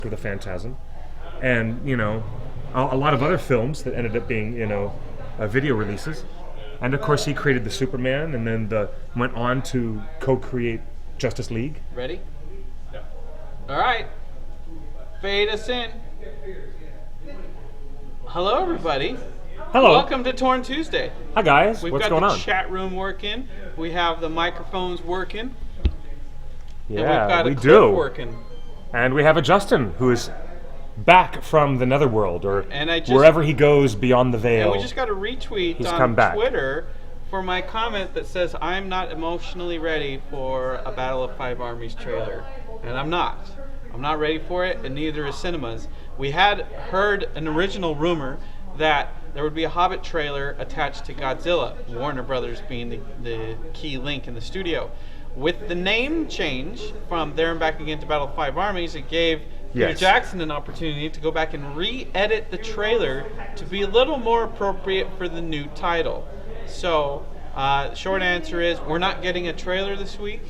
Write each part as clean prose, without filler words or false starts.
the Phantasm, and a lot of other films that ended up being video releases. And of course, he created the Superman, and then went on to co-create Justice League. Ready? Yeah. All right. Fade us in. Hello, everybody. Hello. Welcome to Torn Tuesday. Hi, guys. We've What's got going the on? chat room working. We have the microphones working. Yeah, and we've got we a clip do. working. And we have a Justin who is back from the netherworld, or wherever he goes beyond the veil. And we just got a retweet He's on come back. Twitter for my comment that says, I'm not emotionally ready for a Battle of Five Armies trailer. And I'm not. I'm not ready for it, and neither is Cinemas. We had heard an original rumor that there would be a Hobbit trailer attached to Godzilla, Warner Brothers being the key link in the studio. With the name change from There and Back Again to Battle of Five Armies, it gave Peter Jackson an opportunity to go back and re-edit the trailer to be a little more appropriate for the new title. So, short answer is, we're not getting a trailer this week.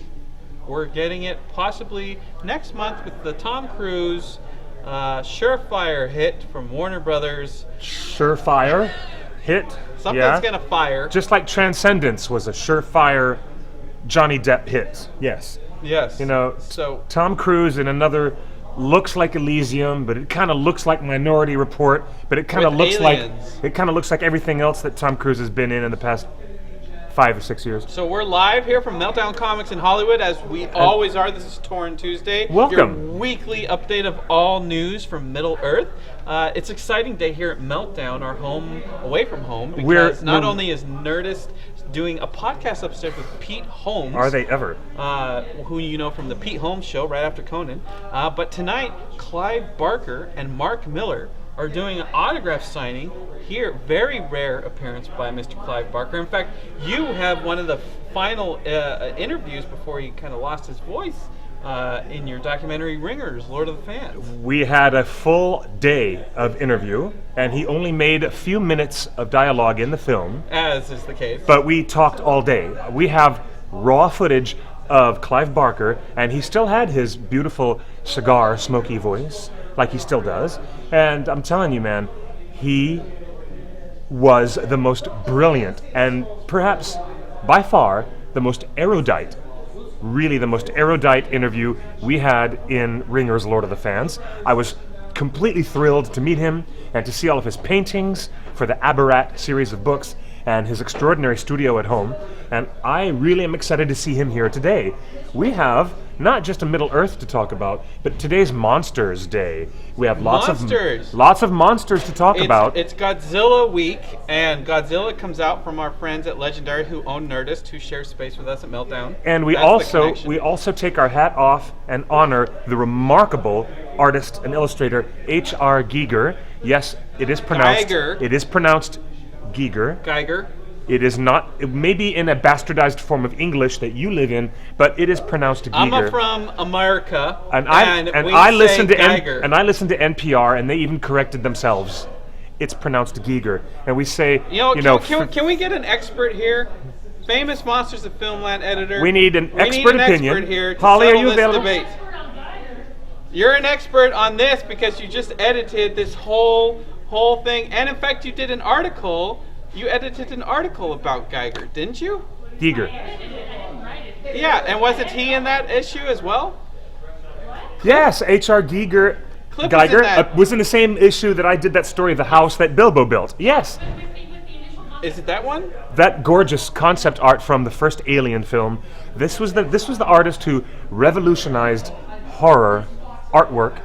We're getting it possibly next month with the Tom Cruise surefire hit from Warner Brothers. Surefire hit? Something's gonna fire. Just like Transcendence was a surefire Johnny Depp hit. Yes. Yes. So Tom Cruise in another looks like Elysium, but it kind of looks like Minority Report, but it kind of looks like everything else that Tom Cruise has been in the past 5 or 6 years. So we're live here from Meltdown Comics in Hollywood, as we always are. This is Torn Tuesday. Welcome. Your weekly update of all news from Middle Earth. It's an exciting day here at Meltdown, our home away from home, because not only is Nerdist doing a podcast upstairs with Pete Holmes. Are they ever? Who you know from the Pete Holmes Show right after Conan. But tonight, Clive Barker and Mark Miller are doing an autograph signing here. Very rare appearance by Mr. Clive Barker. In fact, you have one of the final interviews before he kind of lost his voice in your documentary Ringers, Lord of the Fans. We had a full day of interview, and he only made a few minutes of dialogue in the film. As is the case. But we talked all day. We have raw footage of Clive Barker, and he still had his beautiful cigar smoky voice, like he still does. And I'm telling you, man, he was the most brilliant and perhaps by far the most erudite, really the most erudite interview we had in Ringers, Lord of the Fans. I was completely thrilled to meet him and to see all of his paintings for the Abarat series of books and his extraordinary studio at home. And I really am excited to see him here today. We have not just a Middle Earth to talk about, but today's Monsters Day. We have lots of monsters to talk about. It's Godzilla week, and Godzilla comes out from our friends at Legendary who own Nerdist, who share space with us at Meltdown. And we also take our hat off and honor the remarkable artist and illustrator H.R. Giger. Yes, it is pronounced Giger. It is pronounced Giger. Geiger. It is not. It may be in a bastardized form of English that you live in, but it is pronounced Giger. I'm from America, and I listen to NPR, and they even corrected themselves. It's pronounced Giger, and we say, can we get an expert here? Famous Monsters of Filmland editor. We need an expert opinion. Expert here to Holly, are you this available? Debate. You're an expert on this because you just edited this whole thing, and in fact, you did an article. You edited an article about Geiger, didn't you? Giger. Yeah, and wasn't he in that issue as well? Yes, H.R. Geiger was in the same issue that I did that story of the house that Bilbo built. Yes. Is it that one? That gorgeous concept art from the first Alien film. This was the artist who revolutionized horror artwork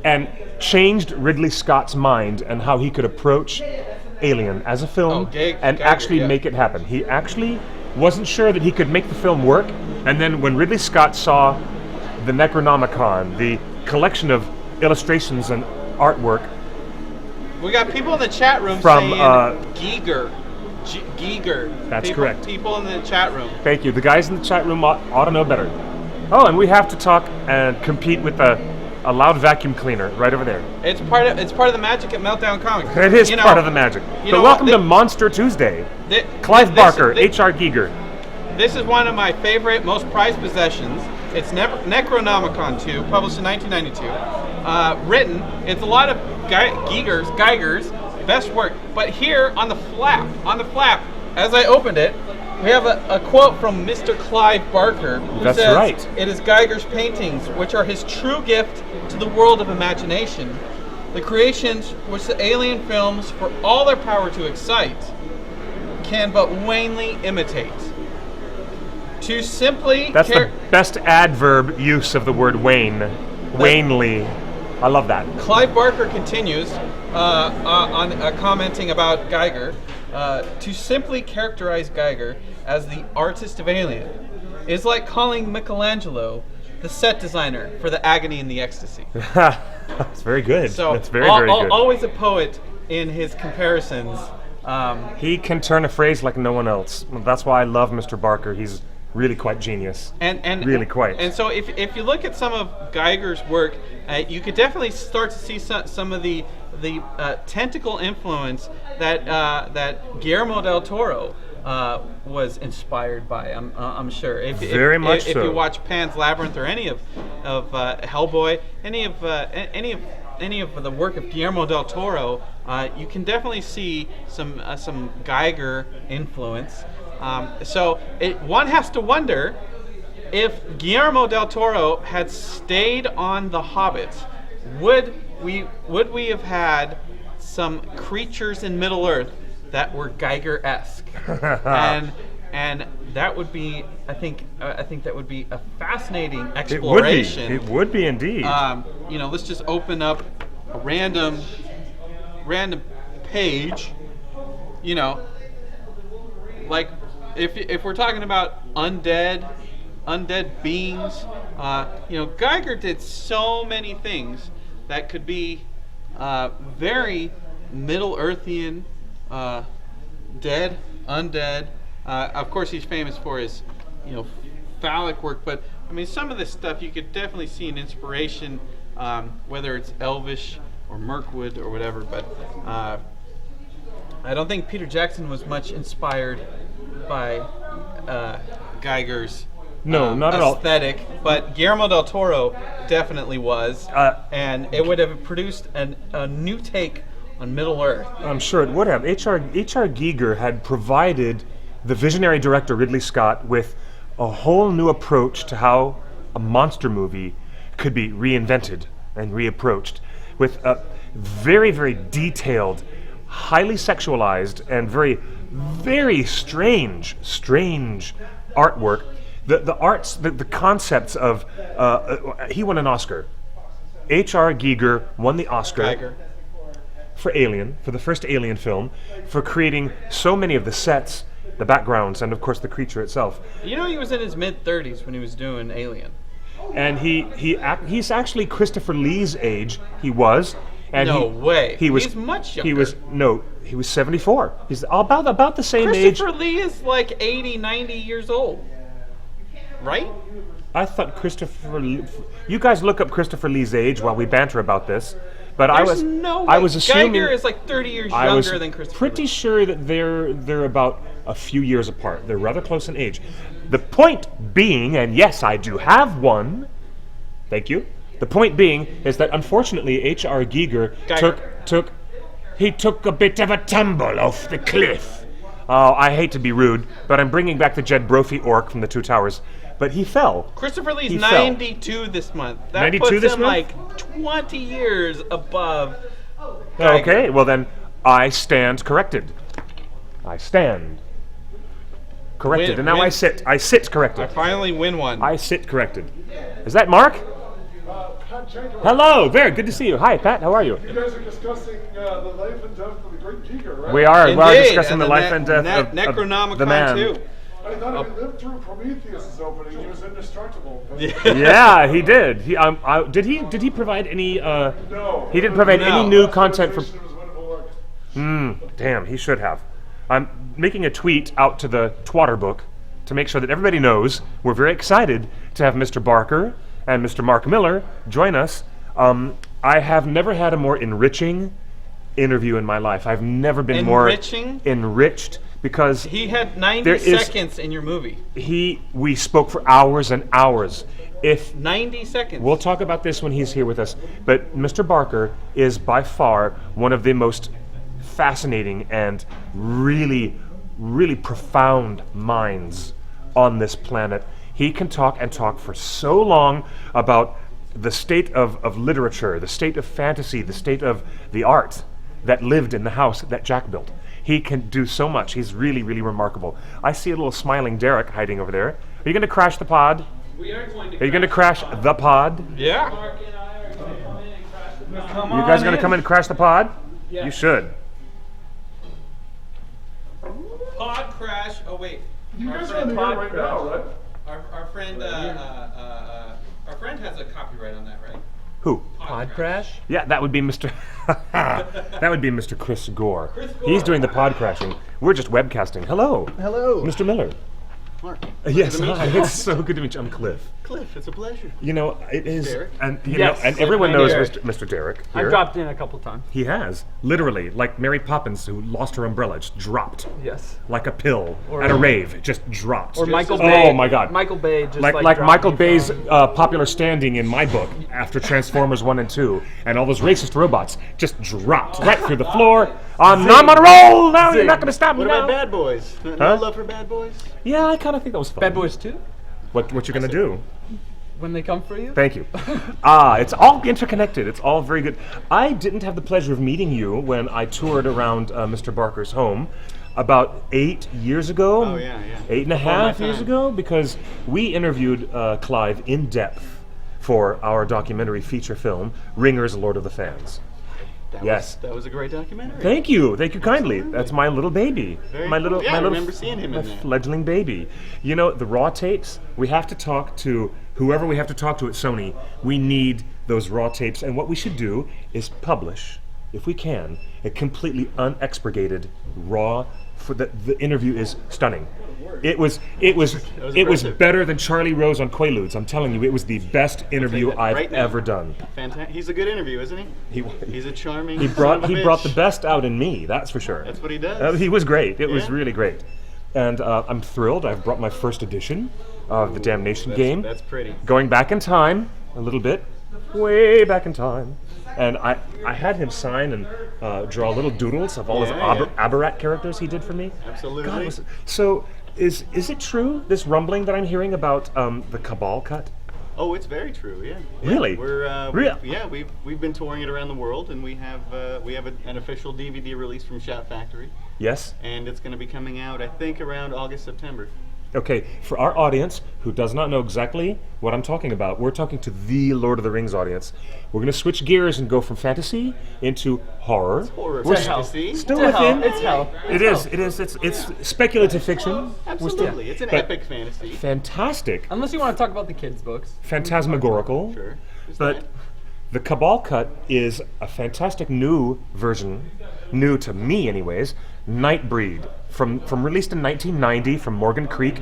and changed Ridley Scott's mind and how he could approach Alien as a film and make it happen. He actually wasn't sure that he could make the film work, and then when Ridley Scott saw the Necronomicon, the collection of illustrations and artwork, we got people in the chat room from saying Giger. Giger. That's correct. People in the chat room. Thank you. The guys in the chat room ought to know better. Oh, and we have to talk and compete with a loud vacuum cleaner right over there. It's part of the magic at Meltdown Comics. It is part of the magic. So welcome to Monster Tuesday. Clive Barker, H.R. Giger. This is one of my favorite, most prized possessions. It's Necronomicon 2, published in 1992. Written, it's a lot of Geiger's best work. But here on the flap, as I opened it, we have a quote from Mr. Clive Barker, who That's says, right. "It is Geiger's paintings, which are his true gift to the world of imagination, the creations which the alien films, for all their power to excite, can but wanly imitate. To simply..." That's the best adverb use of the word wane. Wanely. I love that. Clive Barker continues on commenting about Geiger. To simply characterize Geiger as the artist of Alien is like calling Michelangelo the set designer for the agony and the ecstasy. That's very good. So That's very good. Always a poet in his comparisons. He can turn a phrase like no one else. That's why I love Mr. Barker. He's really quite genius. And really quite. And so if you look at some of Geiger's work, you could definitely start to see some of the tentacle influence that Guillermo del Toro was inspired by. I'm sure. If you watch Pan's Labyrinth or any of Hellboy, any of the work of Guillermo del Toro, you can definitely see some Geiger influence. So one has to wonder if Guillermo del Toro had stayed on The Hobbit, would we have had some creatures in Middle Earth that were Geiger-esque? and that would be, I think that would be a fascinating exploration. It would be indeed. Let's just open up a random page. Like if we're talking about undead beings, Geiger did so many things that could be very Middle Earthian, dead, undead. Of course, he's famous for his, phallic work. But I mean, some of this stuff you could definitely see an inspiration, whether it's Elvish or Mirkwood or whatever. But I don't think Peter Jackson was much inspired by Geiger's not at all. aesthetic, but Guillermo del Toro definitely was, and it would have produced a new take on Middle Earth. I'm sure it would have. H.R. Giger had provided the visionary director Ridley Scott with a whole new approach to how a monster movie could be reinvented and reapproached, with a very, very detailed, highly sexualized, and very, very strange artwork. The arts, the concepts of, he won an Oscar. H.R. Giger won the Oscar for Alien, for the first Alien film, for creating so many of the sets, the backgrounds, and of course the creature itself. He was in his mid-30s when he was doing Alien. And he's actually Christopher Lee's age. He was. And no way. He's much younger. He was 74. He's about the same age. Christopher Lee is like 80, 90 years old. Right? I thought Christopher Lee... You guys look up Christopher Lee's age while we banter about this. But I was assuming... Geiger is like 30 years younger than Christopher pretty Lee. sure that they're about a few years apart. They're rather close in age. The point being, and yes, I do have one. Thank you. The point being is that unfortunately H.R. Giger took a bit of a tumble off the cliff. Oh, I hate to be rude, but I'm bringing back the Jed Brophy orc from the Two Towers. But he fell. Christopher Lee's 92 this month. That 92 puts this him month? like 20 years above Geiger. Okay, well then, I stand corrected. I stand corrected. And now I sit. I sit corrected. I finally win one. I sit corrected. Is that Mark? Hello, very good to see you. Hi, Pat. How are you? You guys are discussing the life and death of the great Giger, right? We are. Indeed, We are discussing and the life and death of Necronomicon the man. too. I thought if he lived through Prometheus' opening, he was indestructible. Yeah, he did. Did he provide any? No. He didn't provide any new content for. It was winnable work. Damn, he should have. I'm making a tweet out to the Twatter book to make sure that everybody knows we're very excited to have Mr. Barker and Mr. Mark Miller join us. I have never had a more enriching interview in my life. I've never been more enriched because he had 90 seconds in your movie. We spoke for hours and hours. If 90 seconds. We'll talk about this when he's here with us, but Mr. Barker is by far one of the most fascinating and really, really profound minds on this planet. He can talk and talk for so long about the state of literature, the state of fantasy, the state of the art that lived in the house that Jack built. He can do so much. He's really, really remarkable. I see a little smiling Derek hiding over there. Are you going to crash the pod? We are going to. Are you going to crash the pod? Yeah. Mark and I are going to come in and crash the pod. You guys going to come in and crash the pod? Yeah. You should. Pod crash. Oh wait. You Our guys are on friend- the air right now, right? Our friend our friend has a copyright on that, right? Who? Pod crash? Yeah, that would be Mr. that would be Mr. Chris Gore. Chris Gore. He's doing the pod crashing. We're just webcasting. Hello. Hello. Mr. Miller. Mark. Yes, to meet hi. you. It's so good to meet you. I'm Cliff. Cliff, it's a pleasure. You know, it is, Derek. and Yes, and everyone I'm knows Derek. Mr. Derek. I've here. dropped in a couple times. He has literally, like Mary Poppins, who lost her umbrella, just dropped Yes. like a pill Or- at a rave, just dropped. Or Michael oh Bay. my God! Michael Bay just like dropped Michael me Bay's from- popular standing in my book after Transformers 1 and 2, and all those racist robots just dropped right through the floor. I'm on a roll now. You're Zing. not going to stop me What now. about Bad Boys? No Huh? love for Bad Boys? Yeah, I kind of think that was fun. Bad Boys 2? What you going to do? When they come for you? Thank you. It's all interconnected. It's all very good. I didn't have the pleasure of meeting you when I toured around Mr. Barker's home about 8 years ago. Oh, yeah, yeah. 8.5 Before my years time. ago, because we interviewed Clive in depth for our documentary feature film, Ringers, Lord of the Fans. Yes. That was a great documentary. Thank you kindly. That's my little baby. Very my cool. little, Yeah, my I little, remember seeing him my in that. fledgling baby. You know, the raw tapes. We have to talk to whoever we have to talk to at Sony. We need those raw tapes, and what we should do is publish, if we can, a completely unexpurgated raw. For the interview is stunning. It was impressive. better than Charlie Rose on Quaaludes. I'm telling you, it was the best interview that I've right now. ever done. Fantastic. He's a good interview, isn't he? He's a charming. He son brought of a he brought the bitch. best out in me. That's for sure. That's what he does. He was great. It was Yeah. really great, and I'm thrilled. I've brought my first edition of the Damnation game. That's pretty. Going back in time a little bit, way back in time, and I had him sign and draw little doodles of all his Yeah, Aberrat characters he did for me. Absolutely. God, so is it true, this rumbling that I'm hearing about the Cabal cut? Oh, it's very true. Yeah. Really? We're Real- yeah. We've been touring it around the world, and we have an official DVD release from Shout Factory, Yes. and it's going to be coming out, I think, around August, September. Okay, for our audience who does not know exactly what I'm talking about, we're talking to the Lord of the Rings audience. We're going to switch gears and go from fantasy into horror. Horror We're fantasy. still It's hell. within. It's hell. It is. It is. It's speculative fiction. We're still- Absolutely. It's an but epic fantasy. Fantastic. Unless you want to talk about the kids' books. Phantasmagorical. Sure. There's But that. the Cabal cut is a fantastic new version, new to me anyways, Nightbreed, from released in 1990 from Morgan Creek.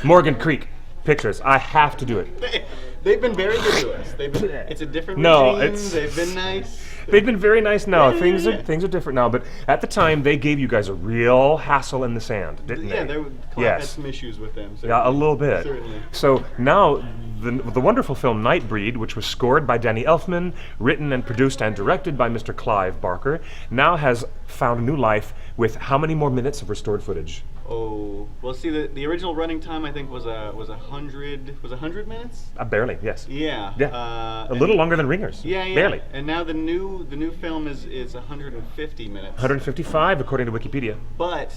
Morgan Creek Pictures. I have to do it. They've been very good to us. It's a different No, regime. it's- They've been nice. They've been very nice now. Yeah, things yeah. are different now, but at the time they gave you guys a real hassle in the sand, didn't Yeah, they? Clive had Yes. some issues with them. Yeah, a little bit. Certainly. So now, the wonderful film Nightbreed, which was scored by Danny Elfman, written and produced and directed by Mr. Clive Barker, now has found new life with how many more minutes of restored footage? Oh, well, see, the original running time I think was 100 minutes. Barely, yes. Yeah. Yeah. A and- little longer than Ringers. Yeah, yeah. Barely. And now the new film is 150 minutes. 155 according to Wikipedia. But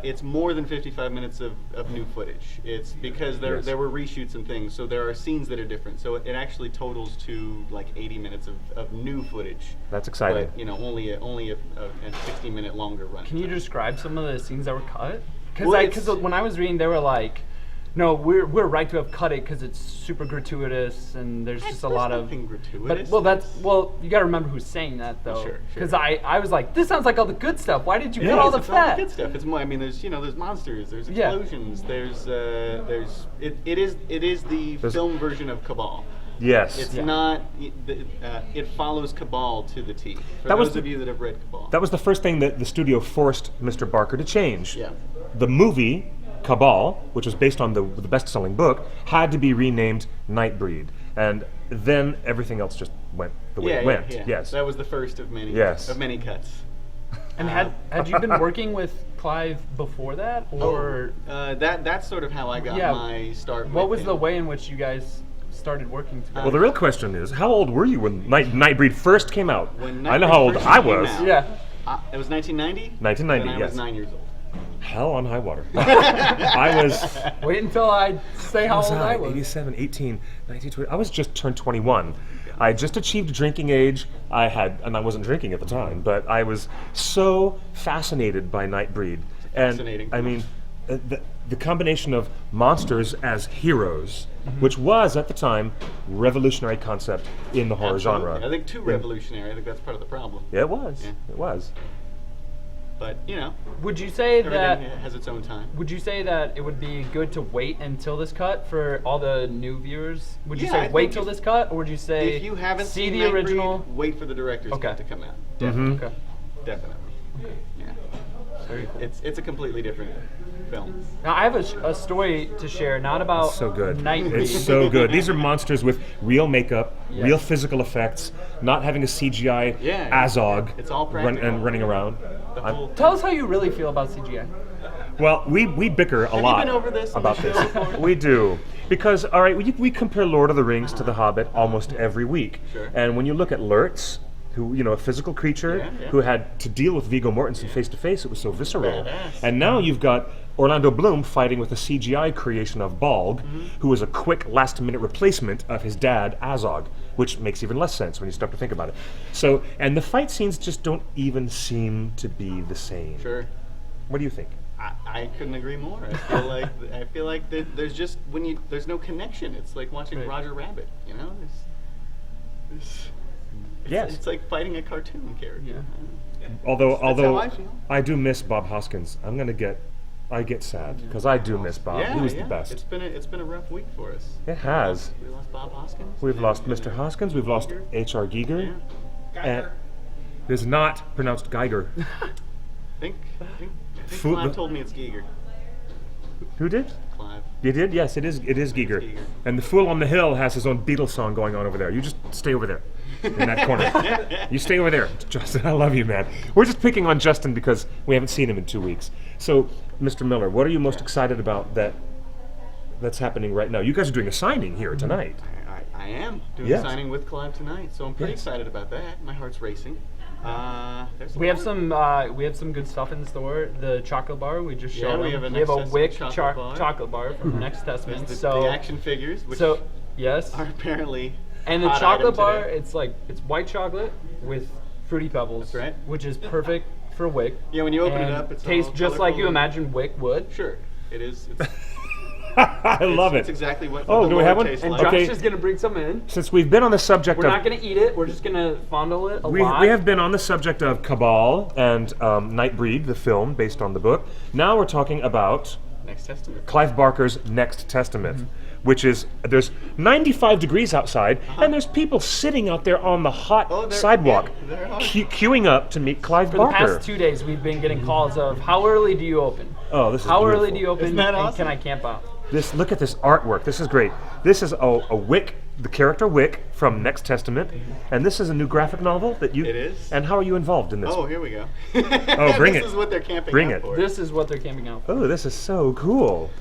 it's more than 55 minutes of new footage. It's because Yes. there were reshoots and things, so there are scenes that are different. So it actually totals to like 80 minutes of new footage. That's exciting. But, only a 60-minute longer run. Can you describe some of the scenes that were cut? Well, Because when I was reading, they were like, no, we're right to have cut it because it's super gratuitous and there's just a lot of. nothing gratuitous. But you got to remember who's saying that though. Sure. Because I was like, this sounds like all the good stuff. Why did you Yeah, cut all the It's all the fat? good stuff. It's more. I mean, there's monsters, there's Yeah. explosions, it is the film version of Cabal. Yes. It's not. It follows Cabal to the T. For That was those of you that have read Cabal. That was the first thing that the studio forced Mr. Barker to change. Yeah. The movie Cabal, which was based on the best-selling book, had to be renamed Nightbreed, and then everything else just went the way it went. Yes. That was the first of many. Yes. Of many cuts. And had you been working with Clive before that, or that's sort of how I got my start. what with was him. the way in which you guys started working together? Well, the real question is, how old were you when Nightbreed first came out? When I know Nightbreed how old first I came was. out. Yeah. It was 1990. 1990, When I yes. was 9 years old. Hell on high water. I was. Wait until I say how old I was. 87, 18, 19, 20. I was just turned 21. I had just achieved drinking age. And I wasn't drinking at the time, but I was so fascinated by Nightbreed. And Fascinating. I mean, the combination of monsters as heroes, which was at the time revolutionary concept in the horror Absolutely. genre. I think too revolutionary. I think that's part of the problem. Yeah, it was. Yeah. It was. But Would you say everything that? has its own time. Would you say that it would be good to wait until this cut for all the new viewers? Would you Yeah, I say wait think till if- this cut, or would you say If you haven't see seen the Nightbreed, original? wait for the director's Okay. cut to come out. Mm-hmm. Okay. Definitely. Yeah. Very cool. It's a completely different film. Now I have a story to share, not about So good. Nightbreed. It's so good. These are monsters with real makeup, Yes. real physical effects, not having a CGI Yeah. Azog It's all practical. running around. The I'm- whole Tell us how you really feel about CGI. Well, we bicker a lot been over this on about the this. show before? We do. Because, all right, we compare Lord of the Rings to The Hobbit almost every week. Sure. And when you look at Lurtz, who, a physical creature Yeah. who had to deal with Viggo Mortensen face to face, it was so visceral. Badass. And now you've got Orlando Bloom fighting with a CGI creation of Balg, who is a quick last-minute replacement of his dad, Azog, which makes even less sense when you start to think about it. So, and the fight scenes just don't even seem to be the same. Sure. What do you think? I couldn't agree more. I feel like there's just there's no connection. It's like watching Right. Roger Rabbit. Yes. It's like fighting a cartoon character. Yeah. Although how I feel. I do miss Bob Hoskins. I get sad because I do miss Bob. Yeah, He was yeah. the best. It's been a rough week for us. It has. We lost Bob Hoskins. We've lost and, Mr. Hoskins. We've lost Giger. H.R. Giger. Yeah. And it is not pronounced Geiger. I think Food- Clive told me it's Giger. Who did? Clive. You did? Yes, it is Giger. Giger. And the fool on the hill has his own Beatles song going on over there. You just stay over there. In that corner. You stay over there. Justin, I love you, man. We're just picking on Justin because we haven't seen him in 2 weeks. So, Mr. Miller, what are you most excited about that's happening right now? You guys are doing a signing here tonight. I am doing Yes. a signing with Clive tonight, so I'm pretty Yes. excited about that. My heart's racing. There's We have some good stuff in the store. The chocolate bar we just Yeah, showed. we them. have a we have a Next Wick Testament chocolate bar. from Next Testament. the So action figures, which so yes, are apparently and the hot chocolate item bar today. it's white chocolate with fruity pebbles. That's right. Which is perfect for Wick. Yeah, when you open it and up, it's tastes all just like you colorful. imagine Wick would. Sure, it is. I love It's it. exactly what Oh, the do we Lord have one? tastes And like. Josh Okay. is gonna bring some in. Since we've been on the subject We're of... not gonna eat it. We're just gonna fondle it a We lot. have been on the subject of Cabal and Nightbreed, the film based on the book. Now we're talking about Next Testament. Clive Barker's Next Testament, which is, there's 95 degrees outside, and there's people sitting out there on the hot Oh, there- sidewalk, yeah, there are. queuing up to meet Clive For the Barker. past 2 days, we've been getting calls of how early do you open? Oh, this is How beautiful. early do you open? Isn't that and awesome? can I camp out? Look at this artwork. This is great. This is a Wick, the character Wick from Next Testament, and this is a new graphic novel that you. It is? And how are you involved in this? Oh, here we go. bring this it. is what they're camping Bring out it. for. This is what they're camping out for. Oh, this is so cool.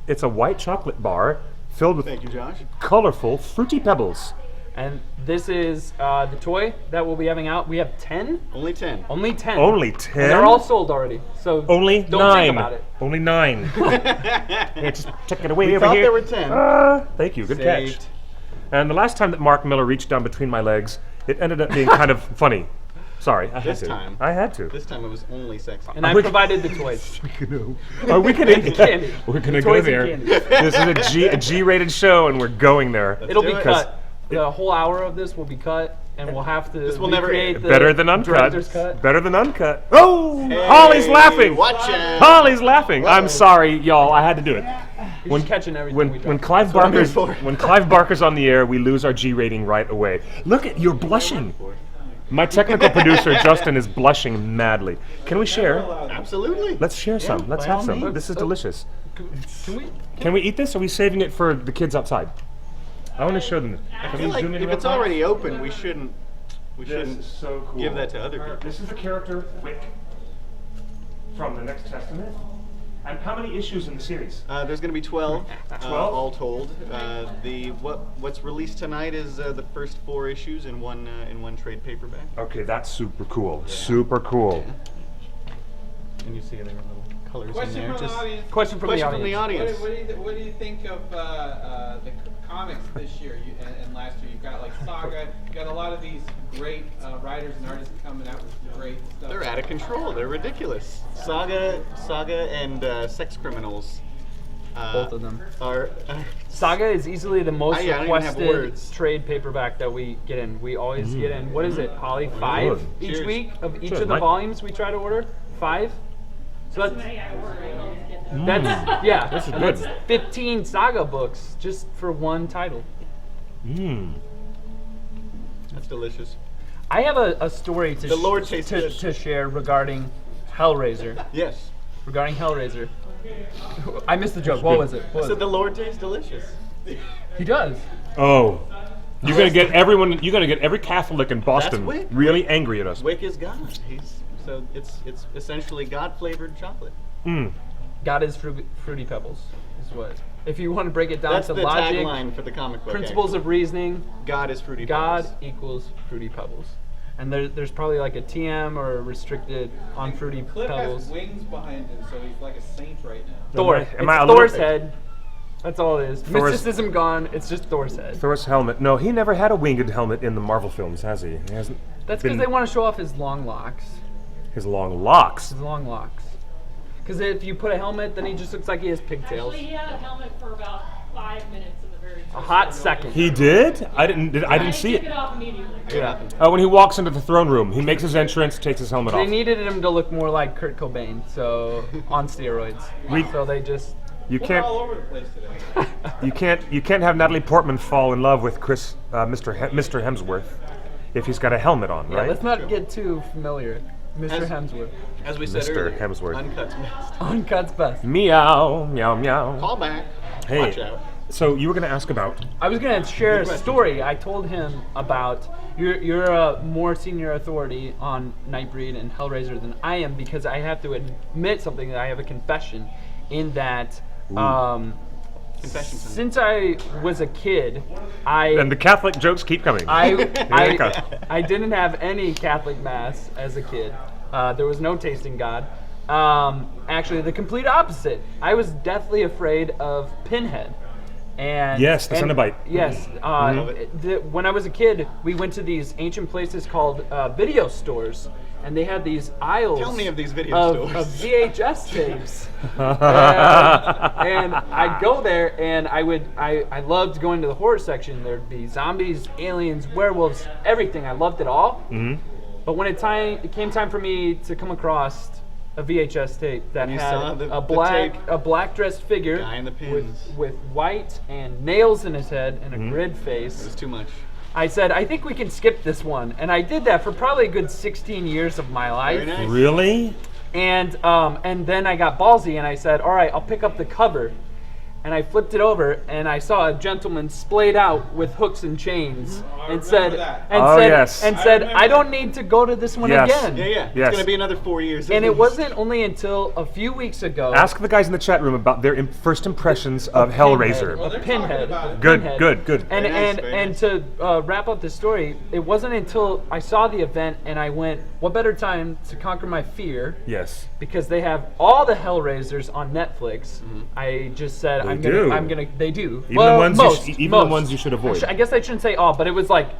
It's a white chocolate bar filled with Thank you, Josh. colorful fruity pebbles. And this is the toy that we'll be having out. We have 10? Only 10. Only 10. Only And 10? they're all sold already. So Only don't 9. think about it. Only 9. Here, just check it away We over thought here. there were 10. Thank you. Good catch. Saved. And the last time that Mark Miller reached down between my legs, it ended up being kind of funny. Sorry, I had This to. time. I had to. This time it was only sexy. And I Which- provided the toys. Are we gonna? Candy. We're gonna Toys go and there. candy. This is a G-rated show, and we're going there. It'll do be it. cut. The whole hour of this will be cut, and we'll have to This will never recreate end. the Better than uncut. director's cut. Better than uncut. Oh, Holly's Hey, laughing. Watch out. Holly's laughing. I'm sorry, y'all. I had to do it. He's just catching everything we When drop. Clive what I'm here Barker's for. when Clive Barker's on the air, we lose our G rating right away. Look at you're blushing. My technical producer Justin is blushing madly. Can we share? Absolutely. Let's share some. Let's by have all some. means. This is delicious. Can we? Can we eat this? Or are we saving it for the kids outside? I want to show them this. I Can feel we like zoom in if real it's quick? already open, we shouldn't This is so cool. give that to other people. This is the character Wick from the Next Testament. And how many issues in the series? There's going to be 12, 12? all told. What's released tonight is the first 4 issues in one trade paperback. Okay, that's super cool. Super cool. And you see there are little colors in Question there. from the audience. Question from Question the from the audience. audience. What do you think of the comics this year and last year? You've got like Saga. You've got a lot of these great writers and artists coming out with great stuff. They're out of control. They're ridiculous. Saga, and Sex Criminals. Both of them. Are Saga is easily the most I don't even have requested words. trade paperback that we get in. We always get in. What is it, Holly? 5 Good. each Cheers. week of each Cheers, of the Mike. volumes we try to order. 5. So that's yeah. This is and good. that's 15 Saga books just for one title. Mmm. that's delicious. I have a story to The Lord tastes good. to share regarding Hellraiser. Yes. Regarding Hellraiser. I missed the joke. What was it? What was So it? the Lord tastes delicious. He does. Oh. You're gonna get everyone. You're gonna get every Catholic in Boston Wick. really angry at us. Wick is God. So it's essentially God flavored chocolate. Mm. God is fruity pebbles. Is what. If you want to break it down That's to the logic, tagline for the comic book. principles of reasoning, God is fruity God pebbles. equals fruity pebbles. And there's probably like a TM or a restricted on fruity Cliff pebbles. has wings behind him, so he's like a saint right now. Thor. Am I a It's little- Thor's head. That's all it is. Thor's- Mysticism gone. It's just Thor's head. Thor's helmet. No, he never had a winged helmet in the Marvel films, has he? He hasn't. That's been- because they want to show off his long locks. his long locks. His long locks. Because if you put a helmet, then he just looks like he has pigtails. Actually, he had a helmet for about 5 minutes in the very A first hot one. He second. did? I didn't And see he took it. it off immediately. Yeah. Oh, when he walks into the throne room, he makes his entrance, takes his helmet They off. needed him to look more like Kurt Cobain, so on steroids. So they just. You We're can't. all over the place today. You can't have Natalie Portman fall in love with Mr. Hemsworth if he's got a helmet on, Yeah, right? let's not get too familiar. Mr. As- Hemsworth. As we said Mr. earlier, Hemsworth. Uncut's best. Uncut's best. Meow, meow, meow. Call back. Hey, Watch out. so you were going to ask about? I was gonna share a Good question. story. I told him about you're a more senior authority on Nightbreed and Hellraiser than I am because I have to admit something that I have a confession in that Confession time. since I was a kid, I And the Catholic jokes keep coming. I, they go. I didn't have any Catholic mass as a kid. There was no tasting God. Actually, the complete opposite. I was deathly afraid of Pinhead. And Yes, the and- Cenobite. Yes. When I was a kid, we went to these ancient places called video stores, and they had these aisles. Tell me of these video of stores. VHS tapes. and I'd go there, and I loved going to the horror section. There'd be zombies, aliens, werewolves, everything. I loved it all. Mm-hmm. But when it came time for me to come across a VHS tape that You saw had the a black tape? dressed figure Guy in the pins. with white and nails in his head and a Mm-hmm. grid It face, was too much. I said, I think we can skip this one. And I did that for probably a good 16 years of my life. Very nice. Really? And then I got ballsy and I said, all right, I'll pick up the cover. And I flipped it over and I saw a gentleman splayed out with hooks and chains and said, that. Oh, yes. and I said, remember I don't that. need to go to this one Yes. again. Yeah. Yes. It's gonna be another 4 years. at And it least. wasn't only until a few weeks ago. Ask the guys in the chat room about their first impressions of Pinhead. Hellraiser. Well, they're Pinhead. talking about it. Good, Pinhead. good. And Very nice, and very and nice. to wrap up the story, it wasn't until I saw the event and I went, what better time to conquer my fear? Yes. Because they have all the Hellraisers on Netflix. I just said They do. they do. Even Well, the ones most, even most. the ones you should avoid. I guess I shouldn't say all, but it was like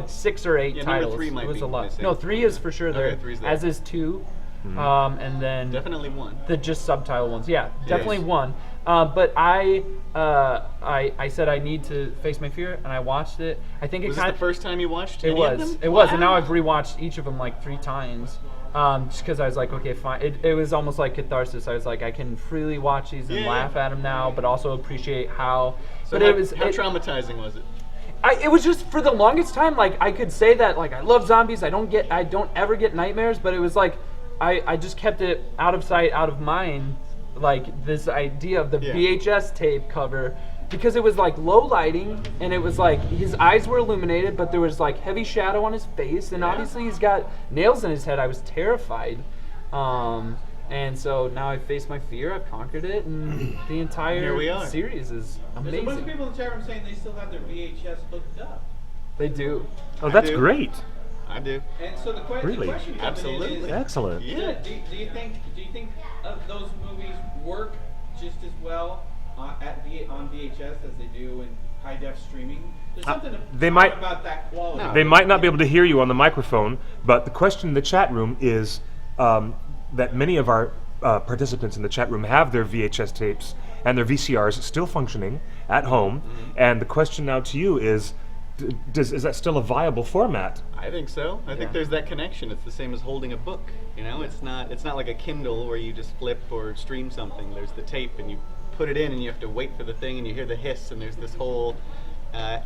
6 or 8 Yeah, number titles. 3 might it was be a lot. missing. No, 3 is for sure there. Okay, 3's there. As is 2. Mm-hmm. And then Definitely one. the just subtitle ones. Yeah, definitely Yes. one. But I said I need to face my fear, and I watched it. I think Was it this kind the of first time you watched it any of was. them? It was, and now Wow. I've rewatched each of them like 3 times. Just because I was like, okay, fine. It was almost like catharsis. I was like, I can freely watch these and Yeah. laugh at them now, but also appreciate how. So but how, it was. how it, traumatizing was it? it was just for the longest time. Like I could say that like I love zombies. I don't ever get nightmares. But it was like I just kept it out of sight, out of mind like this idea of the Yeah. VHS tape cover, because it was like low lighting and it was like his eyes were illuminated, but there was like heavy shadow on his face, and obviously he's got nails in his head. I was terrified. And so now I face my fear, I've conquered it, and the Here we entire are. series is There's a bunch of amazing. people in the chat room saying they still have their VHS hooked up. They do. Oh, that's do. great. I do. And so the Really? question coming Absolutely. in is, Excellent. Yeah. do you think those movies work just as well on VHS as they do in high def streaming? There's something to they talk might- about that quality. No. They might not be able to hear you on the microphone, but the question in the chat room is that many of our participants in the chat room have their VHS tapes and their VCRs still functioning at home. And the question now to you is, is that still a viable format? I think so. I think there's that connection. It's the same as holding a book. You know, it's not like a Kindle where you just flip or stream something. There's the tape, and you put it in, and you have to wait for the thing, and you hear the hiss, and there's this whole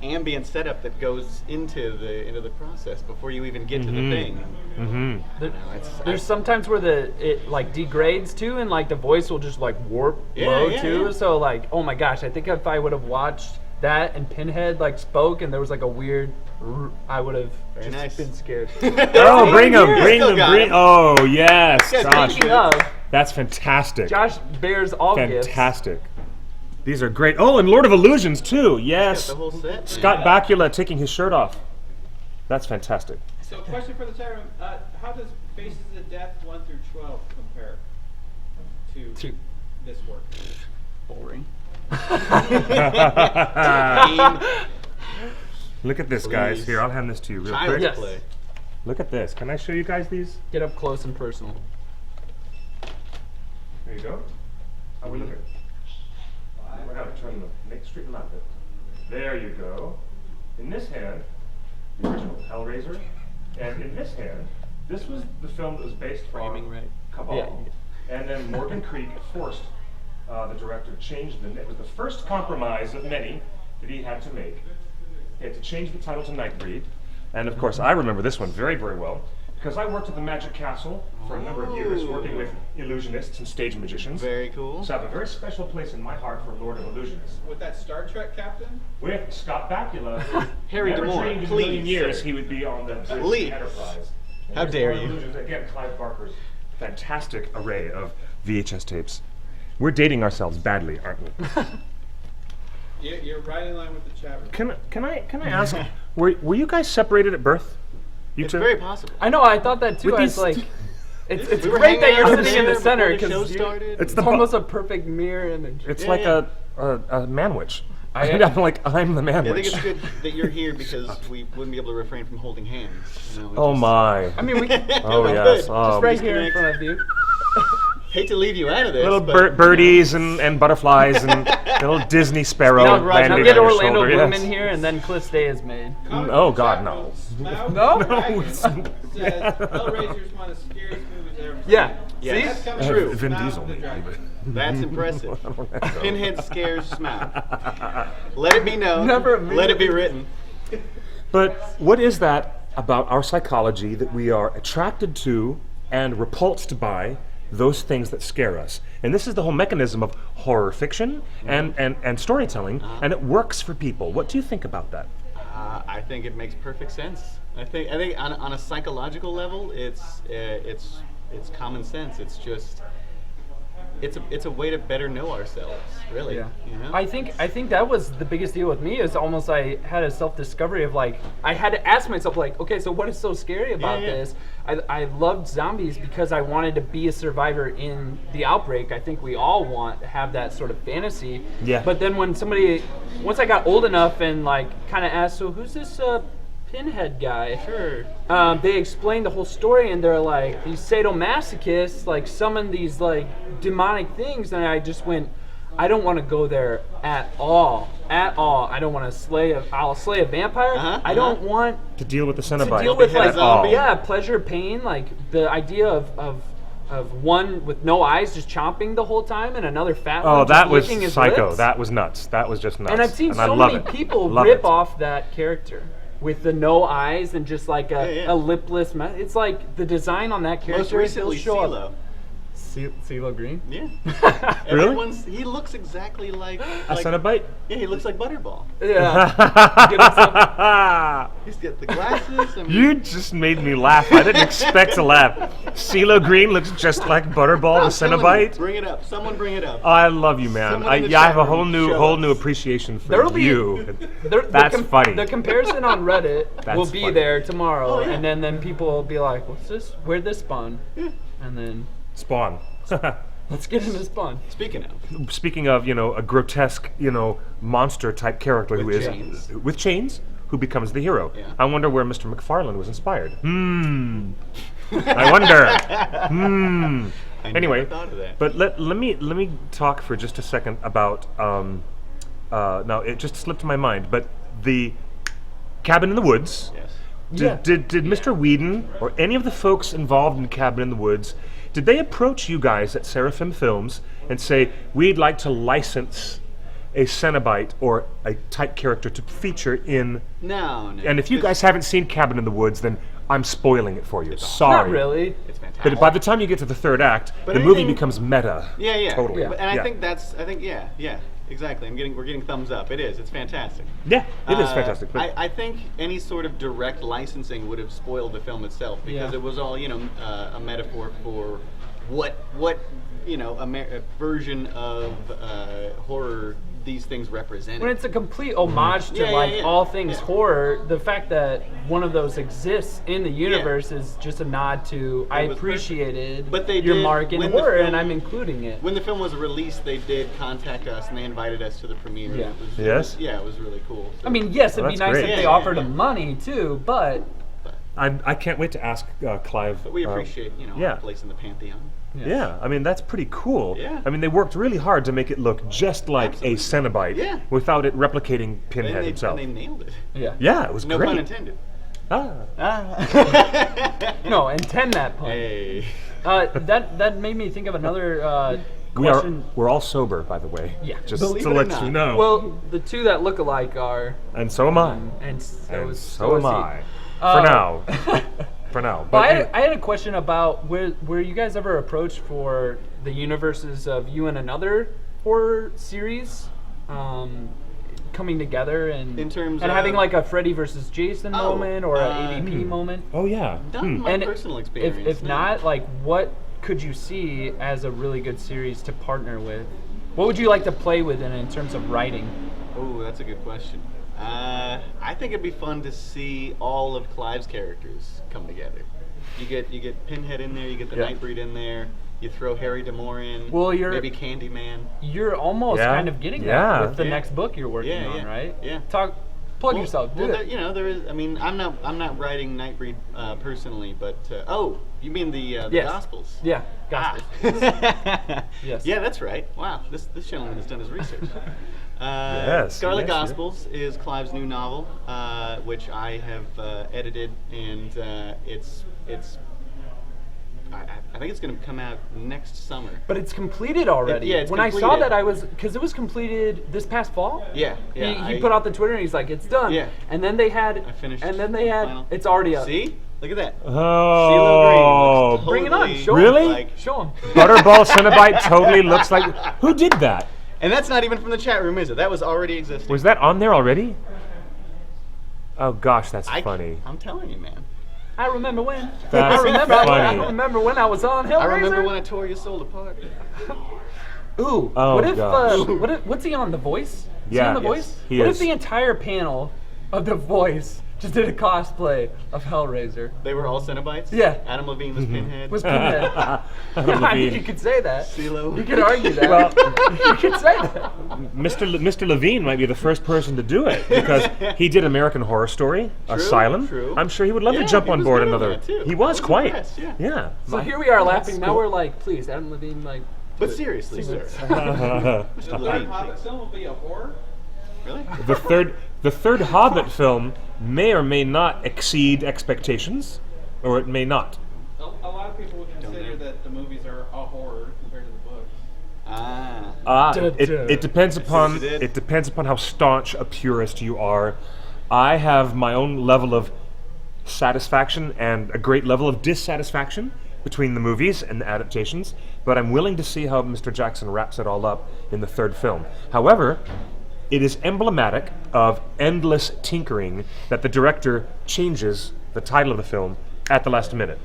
ambient setup that goes into the process before you even get to the thing. There- it's- There's sometimes where it like degrades too, and like the voice will just like warp Yeah, low yeah, too. yeah. So like, oh my gosh, I think if I would have watched that and Pinhead like spoke and there was like a weird, I would have Very just nice. been scared. Oh, bring them, bring Still them, got bring. it. Oh, yes, Yes, Josh. Speaking of, That's fantastic. Josh bears all gifts. Fantastic. These are great. Oh, and Lord of Illusions too. Got Yes. the whole set. Scott Bakula taking his shirt off. That's fantastic. So, question for the chat room: how does Faces of Death 1 through 12 compare to this work? Boring. Look at this, guys. Please. Here, I'll hand this to you real Child's quick. Yes. play. Look at this. Can I show you guys these? Get up close and personal. There you go. How we looking? We're gonna turn the make straight line. There you go. In this hand, the original Hellraiser, and in this hand, this was the film that was based Framing on right. Cabal. And then Morgan Creek forced the director to change it was the first compromise of many that he had to make. He had to change the title to Nightbreed. And of course, I remember this one very, very well, because I worked at the Magic Castle for a number of years, working with illusionists and stage magicians. Very cool. So I have a very special place in my heart for Lord of Illusions. With that Star Trek captain? With Scott Bakula, who Harry never DeMore, dreamed in a million please, years sir. he would be on the Please. Enterprise. And How here's dare Lord of you. Illusions. Again, Clive Barker's fantastic array of VHS tapes. We're dating ourselves badly, aren't we? You're right in line with the chat room. Can I ask? Were you guys separated at birth? You It's two? very possible. I know. I thought that too. With I was these- like, it's We were great that hanging you're out sitting in the there center before the show because started. It's it's the almost a perfect mirror image. It's Yeah, like yeah. a manwich. I- I'm like I'm the manwich. I think it's good that you're here because we wouldn't be able to refrain from holding hands. You know, Oh my. I mean, we just Oh Good. yes. Just Oh, right here in disconnect. front of you. Hate to leave you out of this. little but, birdies and butterflies and little Disney sparrow Now, Roger, landing get on your Orlando shoulder. Bloom yes. in here, and then Cliff's Day is made. Oh God, no. No? Says Hellraiser's one of the scariest movies ever seen. Yeah. Yes. That's coming True. from Vin Smaug Diesel, the maybe. Dragon. That's impressive. Pinhead scares Smaug. Let it be known. Never Let it be written. But what is that about our psychology that we are attracted to and repulsed by those things that scare us? And this is the whole mechanism of horror fiction and storytelling, and it works for people. What do you think about that? I think it makes perfect sense. I think on a psychological level, it's common sense. It's just it's a way to better know ourselves, really. Yeah. You know? I think that was the biggest deal with me. Is almost I had a self-discovery of like I had to ask myself like, okay, so what is so scary about Yeah. this? I loved zombies because I wanted to be a survivor in the outbreak. I think we all want to have that sort of fantasy. Yeah. But then once I got old enough and like kind of asked, so who's this Pinhead guy? Sure. They explained the whole story, and they're like these sadomasochists like summon these like demonic things, and I just went, I don't want to go there at all. I don't want to I'll slay a vampire. I don't want To deal with the to Cenobite deal with like at all. pleasure, pain, like the idea of one with no eyes just chomping the whole time, and another fat Oh, one that just was licking his psycho. lips. That was nuts. That was just nuts. And I've seen I so love many it. people Love rip it. off that character with the no eyes and just like a lipless. It's like the design on that Most character. recently, he'll show CeeLo. up. CeeLo Green? Yeah. Really? He looks exactly like A Cenobite? Yeah, he looks like Butterball. Yeah. He's got the glasses. I mean, You just made me laugh. I didn't expect to laugh. CeeLo Green looks just like Butterball the someone Cenobite. Bring it up. Someone bring it up. I love you, man. Someone in the I chat have a room, whole show new us. appreciation for There'll be- you. There- That's funny. The comparison on Reddit will That's be funny. there tomorrow, Oh, yeah. and then people will be like, "What's this? Where'd this spawn?" And then Spawn. let's get into spawn. Speaking of, Speaking of, a grotesque, monster type character who With is chains. with chains, who becomes the hero. Yeah. I wonder where Mr. McFarlane was inspired. I wonder. I Anyway, never thought of that. but let me talk for just a second about now it just slipped my mind, but the Cabin in the Woods. Yes. Did Mr. Whedon or any of the folks involved in Cabin in the Woods, did they approach you guys at Seraphim Films and say, we'd like to license a Cenobite or a type character to feature in... No. And if you guys haven't seen Cabin in the Woods, then I'm spoiling it for you. Sorry. Not really. It's fantastic. But by the time you get to the third act, But the movie anything- becomes meta. Yeah. Totally. Yeah. And Yeah. I think yeah, exactly. We're getting thumbs up. It is. It's fantastic. Yeah, it is fantastic. But I think any sort of direct licensing would have spoiled the film itself because Yeah. it was all a metaphor for what a version of horror these things represented. When it's a complete homage to Yeah. all things Yeah. horror, the fact that one of those exists in the universe is just a nod to I was appreciated But they your did, mark in when the horror, and film- I'm including it. When the film was released, they did contact us and they invited us to the premiere. Yeah. Yes? It was really cool. So- I mean, yes, it'd Well, be that's nice great. if Yeah, they yeah, offered yeah. him money too, but I can't wait to ask Clive. but we appreciate yeah. our place in the pantheon. Yeah, I mean that's pretty cool. Yeah. I mean they worked really hard to make it look just like Absolutely. a Cenobite Yeah. without it replicating Pinhead And himself. they nailed it. yeah. Yeah, it was No great. pun intended. Ah. No, intend that pun. Hey. That made me think of another question. We're all sober, by the way. Yeah. Just Believe to it or let not. you know. Well, the two that look alike are, and so am I. and so, And is, so am is he. I. For now. For now. Well, But I had a question about were you guys ever approached for the universes of you and another horror series coming together and In terms and having of- like a Freddy versus Jason Oh, moment or an AVP moment? oh yeah. Not in my And personal If experience. no. not, like what could you see as a really good series to partner with? What would you like to play with in terms of writing? Oh, that's a good question. I think it'd be fun to see all of Clive's characters come together. You get Pinhead in there, you get the Yeah. Nightbreed in there, you throw Harry D'Amore in, Well, maybe Candyman. You're almost Yeah. kind of getting Yeah. that with the Yeah. next book you're working Yeah, on, yeah, right? yeah. Plug yourself. Do Well, it. there is. I mean, I'm not writing Nightbreed personally, but oh, you mean the Yes. Gospels? Yeah, Gospels. Yes. Yeah, that's right. Wow, this gentleman has done his research. Yes, Scarlet yes, Gospels is Clive's new novel, which I have edited, and it's. I think it's going to come out next summer. But it's completed already. Yeah, it's when I saw completed. that, because it was completed this past fall. Yeah. He I- put out the Twitter and he's like, it's done. Yeah. And then they had. I finished And then they had. final. It's already up. See, look at that. Oh. CeeLo Green looks Bring it on, totally show him. Really? like- Show him. Butterball Cenobite totally looks like. Who did that? and that's not even from the chat room, is it? That was already existing. Was that on there already? Oh gosh, that's funny. I'm telling you, man. I remember when. That's I remember. funny. I remember when I was on Hellraiser. I remember when I tore your soul apart. Ooh. Oh, what if? gosh. What's he on? The Voice? Is he Yeah, on The yes, Voice? he what is. if the entire panel of The Voice just did a cosplay of Hellraiser? They were all Cenobites? Yeah. Adam Levine was Pinhead. Was Pinhead? Adam I mean, Levine. you could say that. CeeLo. You could argue that. Well- you could say that. Mr. Levine might be the first person to do it because he did American Horror Story, Asylum. true. I'm sure he would love Yeah, to jump he on was board good on another. that, too. He I was was quite. impressed, yeah. Yeah. So here we are laughing. That's Now cool. we're like, please, Adam Levine, like. But seriously, sir. Mr. Levine, Hobbit film will be a horror. really? the third Hobbit film may or may not exceed expectations, or it may not. A lot of people would consider that the movies are a horror compared to the books. It depends upon what you did. it depends upon how staunch a purist you are. I have my own level of satisfaction and a great level of dissatisfaction between the movies and the adaptations, but I'm willing to see how Mr. Jackson wraps it all up in the third film. However, it is emblematic of endless tinkering that the director changes the title of the film at the last minute.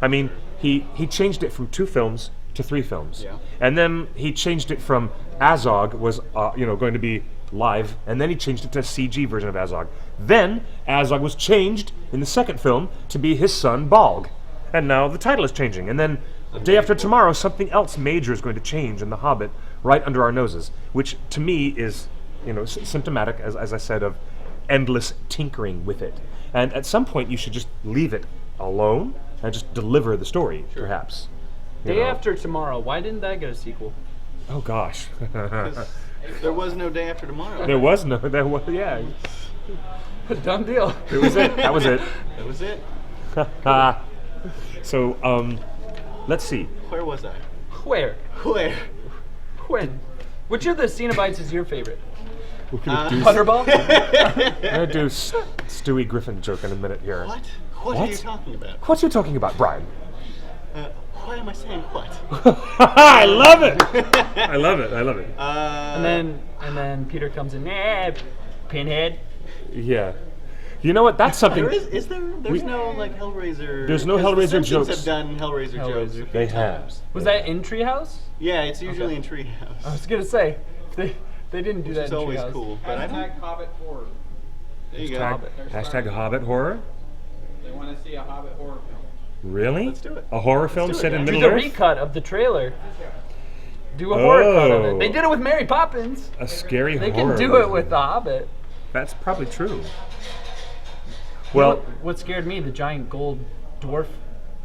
I mean, he changed it from 2 films to 3 films. Yeah. And then he changed it from Azog was going to be live, and then he changed it to a CG version of Azog. Then Azog was changed in the second film to be his son Balg. And now the title is changing. And then day after tomorrow, something else major is going to change in The Hobbit right under our noses, which to me is symptomatic, as I said, of endless tinkering with it. And at some point, you should just leave it alone and just deliver the story, perhaps. Day After Tomorrow. Why didn't that get a sequel? Oh gosh. There was no day after tomorrow. There was, yeah. Done deal. It was it. That was it. That was it. So, let's see. Where was I? Where? Where? When? Which of the Cenobites is your favorite? We're gonna do, Butterball? I'm gonna do Stewie Griffin joke in a minute here. What? What are you talking about? What are you talking about, Brian? Why am I saying what? I love it. I love it. I love it. And then Peter comes in. Nah, Pinhead. Yeah. You know what? That's something. Is there? There's no like Hellraiser. There's no 'cause Hellraiser the Simpsons jokes. have done Hellraiser jokes. a few They have. times. Was that in Treehouse? Yeah, it's usually Okay. in Treehouse. I was gonna say they didn't do that It's in always Treehouse. cool. But I don't. Hashtag Hobbit horror. There you go. Hashtag Hobbit horror. They want to see a Hobbit horror film. Really? Let's do it. A horror film do it, set in man. Do Middle the Earth? recut of the trailer. Do a horror cut of Oh. it. They did it with Mary Poppins. A scary They horror. can do it movie. with The Hobbit. That's probably true. Well, Well, what scared me, the giant gold dwarf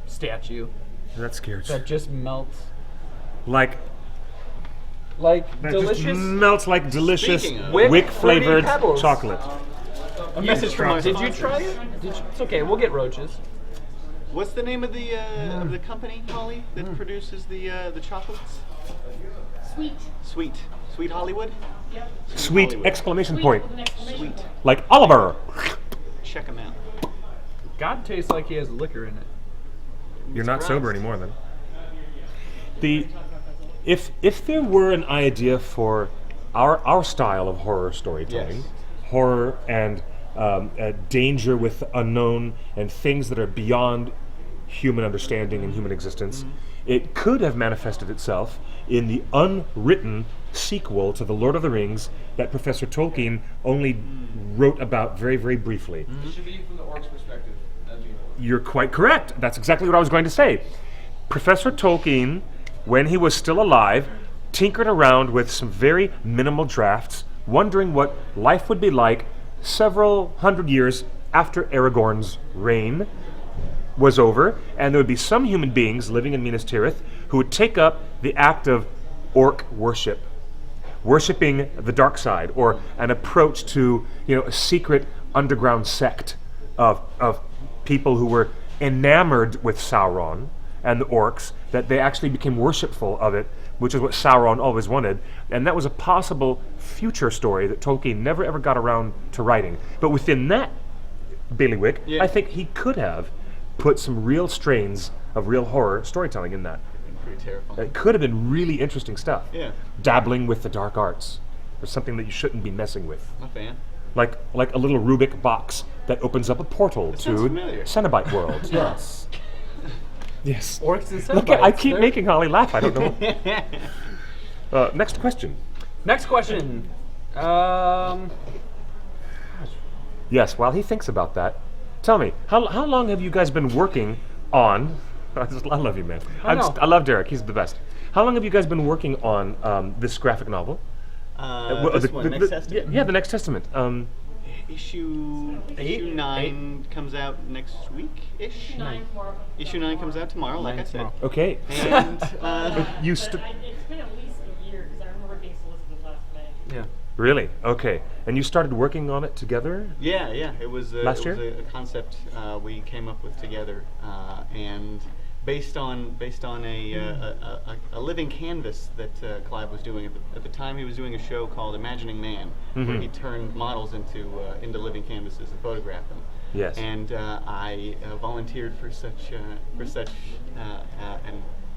statue that scares. that just melts Like like that delicious. just melts like delicious Speaking of- Wick wick-flavored Fruity Pebbles. chocolate. A message from our Did you sponsors. try it? It's okay. We'll get roaches. What's the name of the company, Holly, that produces the chocolates? Sweet. Sweet Hollywood. Yep. Sweet Hollywood. exclamation Sweet point. with an exclamation. Sweet. Like Oliver. Check them out. God tastes like he has liquor in it. You're not surprised. sober anymore then. If there were an idea for our style of horror storytelling, Yes. horror and danger with the unknown and things that are beyond human understanding and human existence, it could have manifested itself in the unwritten sequel to The Lord of the Rings that Professor Tolkien only wrote about very, very briefly. It should be from the orc's perspective. That'd be You're quite correct. That's exactly what I was going to say. Professor Tolkien, when he was still alive, tinkered around with some very minimal drafts, wondering what life would be like several hundred years after Aragorn's reign was over, and there would be some human beings living in Minas Tirith who would take up the act of orc worship, worshipping the dark side, or an approach to a secret underground sect of people who were enamored with Sauron and the orcs, that they actually became worshipful of it, which is what Sauron always wanted. And that was a possible future story that Tolkien never ever got around to writing. But within that bailiwick, Yeah. I think he could have put some real strains of real horror storytelling in that. Pretty terrifying. It could have been really interesting stuff. Yeah. Dabbling with the dark arts, or something that you shouldn't be messing with. I'm a fan. Like a little Rubik box that opens up a portal sounds to familiar. Cenobite world. Yes. Yes. Orcs and Look, I Cenobites, keep they're- making Holly laugh. I don't know. Next question. Next question. Yes, while he thinks about that, tell me, how long have you guys been working on? I love you, man. I know. I love Derek. He's the best. How long have you guys been working on this graphic novel? This one, Next Testament. Yeah, the Next Testament. Issue 9 comes out next week-ish. 9 tomorrow. Issue 9 comes out tomorrow, like I said. tomorrow. Okay. And You It's been at least a year because I remember being solicited last May. Yeah. really? Okay. And you started working on it together? yeah, it was Last it was year? a concept we came up with together, and based on a living canvas that Clive was doing at the time. He was doing a show called Imagining Man, where he turned models into living canvases and photographed them. Yes. And I volunteered for such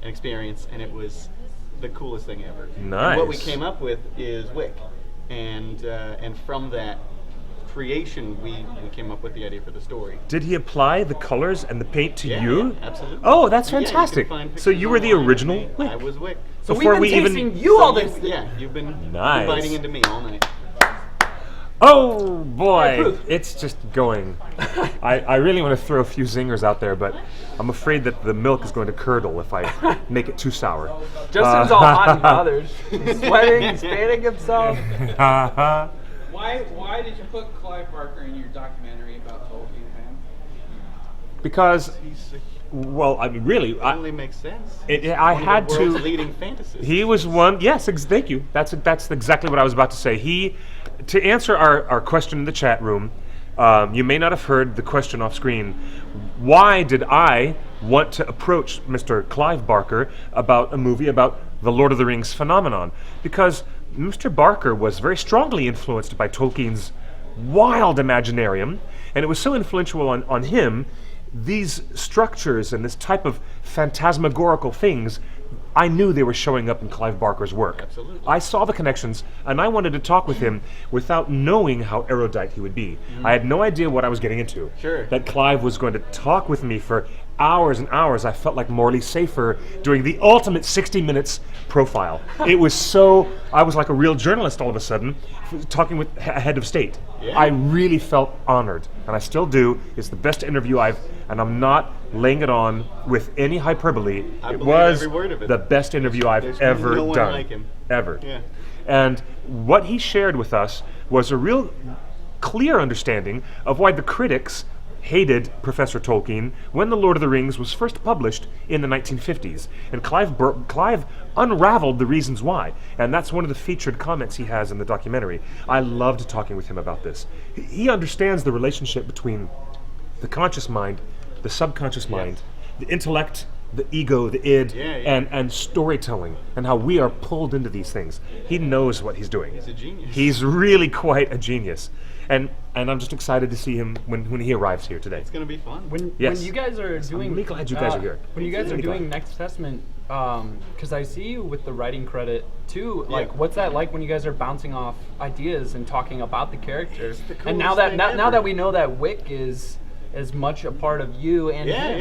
an experience, and it was the coolest thing ever. Nice. And what we came up with is Wick, and from that creation, we came up with the idea for the story. Did he apply the colors and the paint to Yeah, you? yeah, absolutely. Oh, that's Yeah, you can fantastic. find So pictures you were the online of original me. Wick. I was Wick. So Before we've we been even- tasting you all So this. yeah, you've been Nice. biting into me all night. Oh boy, approve. it's just going. I really want to throw a few zingers out there, but I'm afraid that the milk is going to curdle if I make it too sour. Justin's all hot and bothered. He's sweating. He's fanning himself. Why did you put Clive Barker in your documentary about Tolkien, man? Because, well, I mean, really, It only makes sense. I One had of the to. world's leading fantasists. He was one. Yes, thank you. That's exactly what I was about to say. To answer our question in the chat room, you may not have heard the question off screen. Why did I want to approach Mr. Clive Barker about a movie about the Lord of the Rings phenomenon? Because Mr. Barker was very strongly influenced by Tolkien's wild Imaginarium, and it was so influential on him. These structures and this type of phantasmagorical things, I knew they were showing up in Clive Barker's work. Absolutely. I saw the connections, and I wanted to talk with him without knowing how erudite he would be. I had no idea what I was getting into. Sure. That Clive was going to talk with me for hours and hours. I felt like Morley Safer doing the ultimate 60 minutes profile. It was so, I was like a real journalist all of a sudden, talking with a head of state. Yeah. I really felt honored, and I still do. It's the best interview and I'm not laying it on with any hyperbole. I It believe was every word of it. the best interview I've There's ever no one done. like him. Ever. Yeah. And what he shared with us was a real clear understanding of why the critics hated Professor Tolkien when The Lord of the Rings was first published in the 1950s. And Clive unraveled the reasons why. And that's one of the featured comments he has in the documentary. I loved talking with him about this. He understands the relationship between the conscious mind, the subconscious mind, the intellect, the ego, the id, Yeah, yeah. and storytelling, and how we are pulled into these things. He knows what he's doing. He's a genius. He's really quite a genius. And I'm just excited to see him when he arrives here today. It's gonna be fun. When Yes. you guys are doing, really glad you guys are here. When you guys are Really doing glad. Next Testament, because I see you with the writing credit too. Like, Yeah. what's that like when you guys are bouncing off ideas and talking about the character? It's the And now coolest that thing now ever. that we know that Wick is as much a part of you and Yeah, him.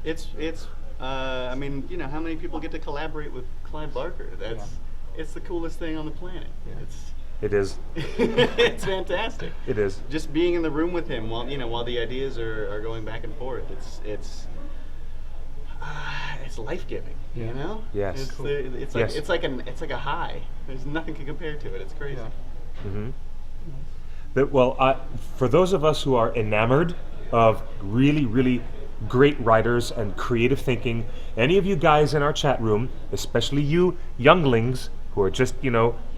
yeah. It's. I mean, you know, how many people get to collaborate with Clive Barker? It's the coolest thing on the planet. It is. It's fantastic. It is. Just being in the room with him while the ideas are going back and forth. It's life giving. You know. Yes. It's, Cool. it's like Yes. it's like a high. There's nothing can compare to it. It's crazy. For those of us who are enamored of really, really great writers and creative thinking, any of you guys in our chat room, especially you younglings who are just,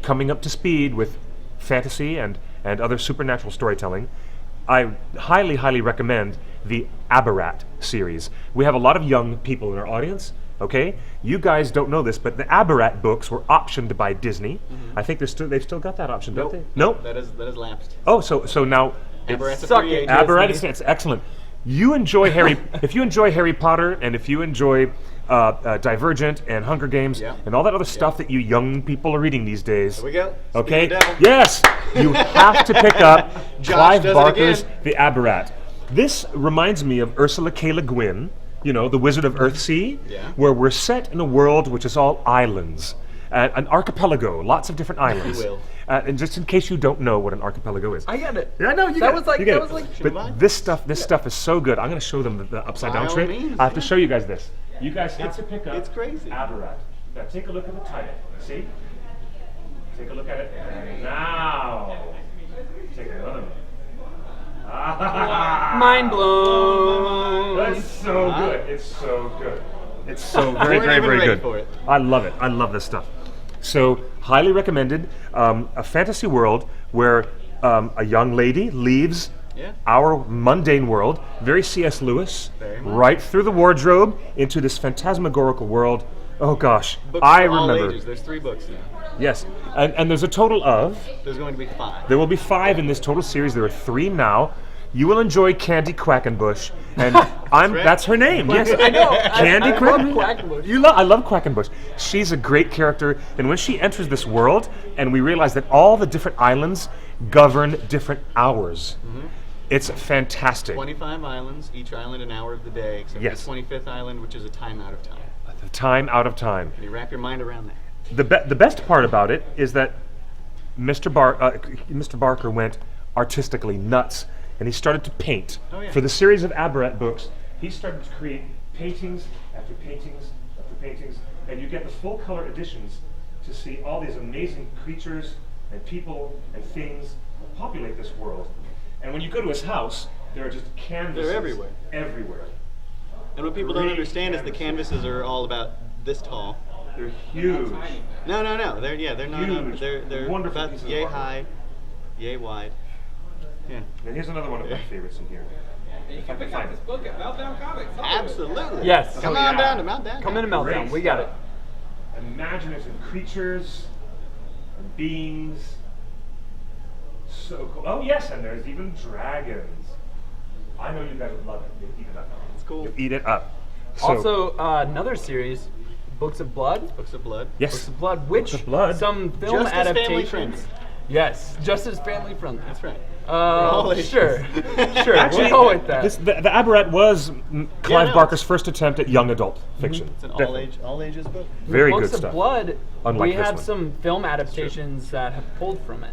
coming up to speed with fantasy and other supernatural storytelling, I highly, highly recommend the Abarat series. We have a lot of young people in our audience. Okay, you guys don't know this, but the Abarat books were optioned by Disney. I think they've still got that option, don't they? Nope. That is lapsed. Oh, so now Abarat's a Suck free it. agent. Abarat Disney. is excellent. You enjoy if you enjoy Harry Potter, and if you enjoy Divergent and Hunger Games Yeah. and all that other stuff that you young people are reading these days. Here we go. Speak Okay. of the devil. Yes, you have to pick up Josh Clive does it Barker's again. The Abarat. This reminds me of Ursula K. Le Guin, the Wizard of Earthsea, Yeah. where we're set in a world which is all islands, an archipelago, lots of different islands. will. And just in case you don't know what an archipelago is, I get it. yeah, no, you That get was it. like- You get that it. was like- Should But I? this stuff is so good. I'm going to show them the upside By down all trick. means, I have to yeah. show you guys this. You guys have to pick up. it's crazy. Abarat. Now take a look at the title. See? Take a look at it now. Take another one. Mind blown. That's so good. It's so good. It's so very, Weren't very, even very ready good. for it. I love it. I love this stuff. So, highly recommended. A fantasy world where a young lady leaves Yeah. our mundane world, very C.S. Lewis, Very much. right through the wardrobe into this phantasmagorical world. Oh gosh, Books I for all remember. ages. There's 3 books now. Yes, and there's a total of. There's going to be 5. There will be 5 in this total series. There are 3 now. you will enjoy Candy Quackenbush, and that's her name. Yes, I know. Candy I love Quackenbush. Quackenbush. I love Quackenbush. She's a great character, and when she enters this world, and we realize that all the different islands govern different hours, it's fantastic. 25 islands, each island an hour of the day, except Yes. the 25th island, which is a time out of time. The time out of time. Can you wrap your mind around that? The best part about it is that Mr. Barker went artistically nuts, and he started to paint. Oh, yeah. For the series of Aberrat books, he started to create paintings after paintings after paintings, and you get the full color editions to see all these amazing creatures and people and things that populate this world. And when you go to his house, there are just canvases They're everywhere. everywhere. And what people don't Great understand is the canvases are all about this tall. They're huge. No. They're not. Huge. They're Wonderful about pieces of yay art. high, yay wide. Yeah. And here's another one of my favorites in here. And you can pick up this book at Meltdown Comics. Absolutely. Yes. Come Oh, on yeah. down to Meltdown. Come in a meltdown. Great We got it. stuff. Imaginative creatures and beings. So cool. Oh yes, and there's even dragons. I know you guys would love it. You'd eat it up. It's cool. You'd eat it up. So, Also, another series, Books of Blood. Books of Blood. yes. Books of Blood, which of Blood. some film Just as family adaptations. friendly. Yes, just as family friendly. That's right. all ages. Sure, sure. Actually, we'll go with that. the Aberrat was Clive no, Barker's first attempt at young adult fiction. It's an Definitely. all ages book. Very Books good of stuff. Blood, Unlike we this have one. some film adaptations that have pulled from it.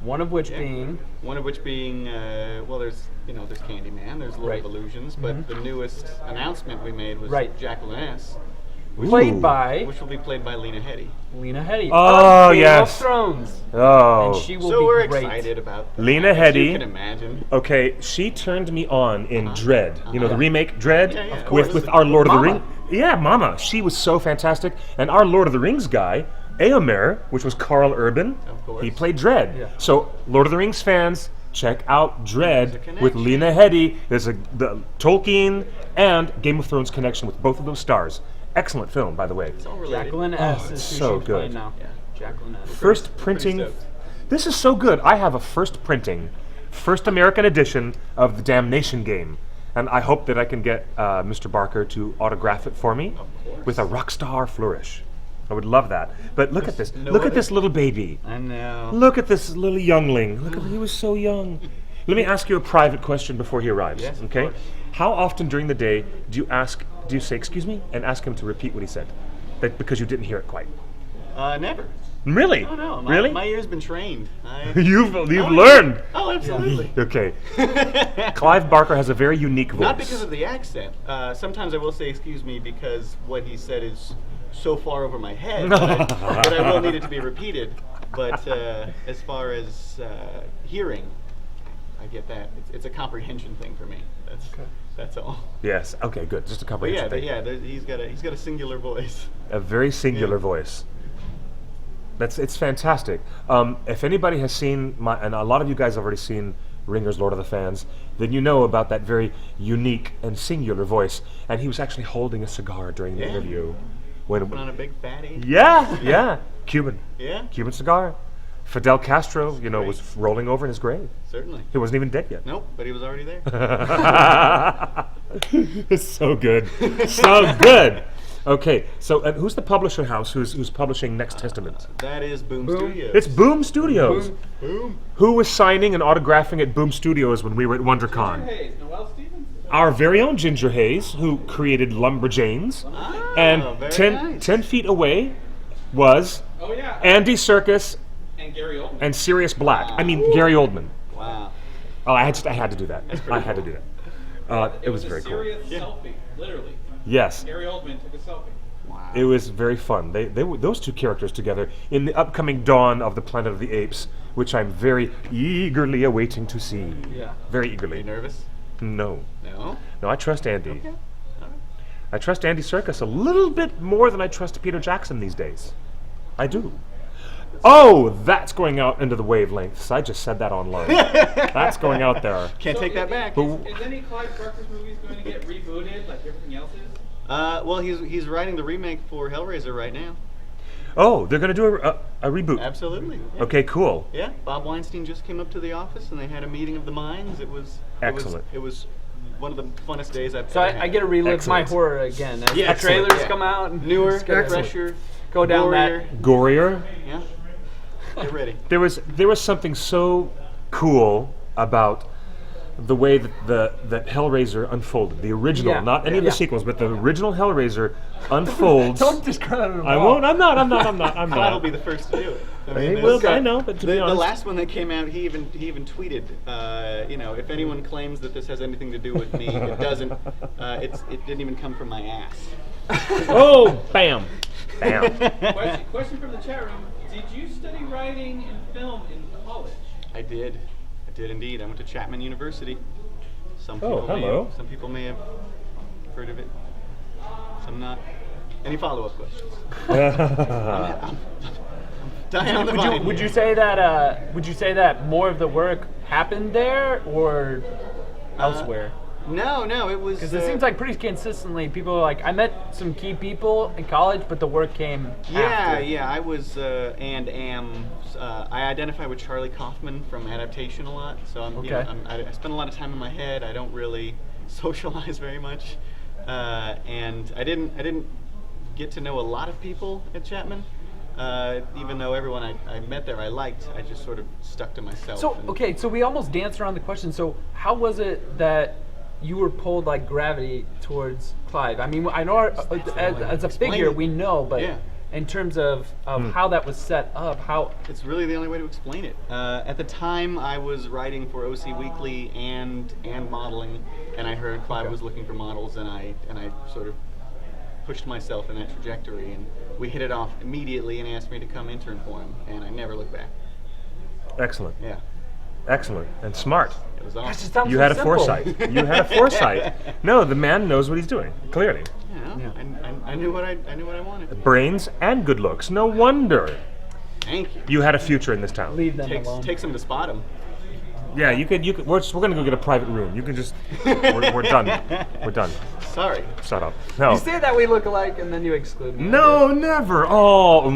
One of which being One of which being, well, there's Candyman, there's Lord Right. of Illusions, but the newest announcement we made was Right. Jacqueline S, played Ooh. by which will be played by Lena Headey. Lena Headey. Oh, of Game yes. of Thrones. Oh. And she will So be we're great. excited about that. Lena As Headey. You can imagine. Okay, she turned me on in Dread. You know, the remake Dread Yeah, of with course. our Lord of the Mama. Rings. Yeah, Mama. She was so fantastic. And our Lord of the Rings guy, Eomer, which was Carl Urban, Of course. he played Dread. Yeah. So, Lord of the Rings fans, check out Dread There's a with connection. Lena Headey. There's the Tolkien and Game of Thrones connection with both of those stars. Excellent film, by the way. It's all related. Jacqueline S. is who so she's good. playing now. Jacqueline S. First printing. stoked. This is so good. I have a first printing, first American edition of the Damnation game. And I hope that I can get Mr. Barker to autograph it for me with a rock star flourish. I would love that. But look at this. no Look at other- this little baby. I know. Look at this little youngling. Look at he was so young. Let me ask you a private question before he arrives. Yes, of Okay? course. How often during the day do you say excuse me and ask him to repeat what he said? Because you didn't hear it quite. Never. Really? Oh no. Really? My ear's been trained. You've Oh, learned. Oh, absolutely. Okay. Clive Barker has a very unique voice. Not because of the accent. Sometimes I will say excuse me because what he said is so far over my head that I will need it to be repeated. But as far as hearing, I get that. It's a comprehension thing for me. That's all. Yes. Okay. Good. Just a But comprehension yeah, thing. he's got a singular voice. A very singular Yeah. voice. It's fantastic. If anybody has seen and a lot of you guys have already seen Ringer's Lord of the Fans, then you know about that very unique and singular voice. And he was actually holding a cigar during the Yeah. interview. Put on a big fatty. Yeah. Cuban Yeah, cigar. Fidel Castro, Great. was rolling over in his grave. certainly. He wasn't even dead yet. Nope, but he was already there. It's so good. So good. Okay, so who's the publisher house who's publishing Next Testament? That is Boom, Boom. Studios. It's Boom Studios. Boom. Who was signing and autographing at Boom Studios when we were at WonderCon? Hayes, Noel Stevens. Our very own Ginger Hayes, who created Lumberjanes. And very 10 nice. feet away was Oh yeah. Andy Serkis And Gary Oldman. and Sirius Black. I mean, Gary Oldman. Wow. Oh, I had to do that. I had to do that. It was a very cool. serious selfie, literally. Yes. Gary Oldman took a selfie. Wow. It was very fun. They were those two characters together in the upcoming Dawn of the Planet of the Apes, which I'm very eagerly awaiting to see. Yeah. Very Are eagerly. you nervous? No. No. No, I trust Andy. Okay. All right. I trust Andy Serkis a little bit more than I trust Peter Jackson these days. I do. Oh, that's going out into the wavelengths. I just said that online. That's going out there. Can't take that back. But Is any Clive Barker's movies going to get rebooted like everything else is? Well, he's writing the remake for Hellraiser right now. Oh, they're gonna do a reboot. Absolutely. Yeah. Okay, cool. Yeah, Bob Weinstein just came up to the office and they had a meeting of the minds. Excellent. It was one of the funnest days I've So ever had. I get to relive Excellent. my horror again. As Yeah, the trailers excellent. come out. And Newer, just gotta fresher, Go down gorier. that. Gorier. Yeah. Get ready. There was something so cool about the way that Hellraiser unfolded. The original, Yeah, not any of the yeah. sequels, but the original Hellraiser unfolds. Don't discredit them I all. won't. I'm not. Clive will be the first to do it. I mean, He there's- will, I know, but to be the honest, last one that came out, he even tweeted, if anyone claims that this has anything to do with me, it doesn't. It didn't even come from my ass. oh, bam, bam. Question from the chat room. Did you study writing and film in college? I did indeed. I went to Chapman University. Some Oh, hello. Some people may have heard of it. Some not. Any follow-up questions? Dying on the vine. Would you say that more of the work happened there or elsewhere? No, it was. Because it seems like pretty consistently people are like, I met some key people in college, but the work came after. Yeah. I was and am. I identify with Charlie Kaufman from Adaptation a lot, so I spend a lot of time in my head. I don't really socialize very much, and I didn't get to know a lot of people at Chapman. Even though everyone I met there I liked, I just sort of stuck to myself. So so we almost danced around the question. So how was it that you were pulled like gravity towards Clive? I mean, I know as a Explain figure it. we know, but Yeah. in terms of how that was set up, how It's really the only way to explain it. At the time, I was writing for OC Weekly and modeling, and I heard Clive was looking for models, and I sort of pushed myself in that trajectory, and we hit it off immediately, and he asked me to come intern for him, and I never looked back. Excellent, Yeah, excellent, and smart. it was Gosh, it awesome. sounds You so had a simple. foresight. You had a foresight. No, the man knows what he's doing. Clearly, Yeah, I knew what I wanted. brains and good looks. No wonder Thank you. you had a future in this town. Leave them alone. Takes him to spot him. Yeah, you could. We're gonna go get a private room. You can just. We're done. We're done. Sorry. Shut up. No. You say that we look alike, and then you exclude me. No, never. Oh.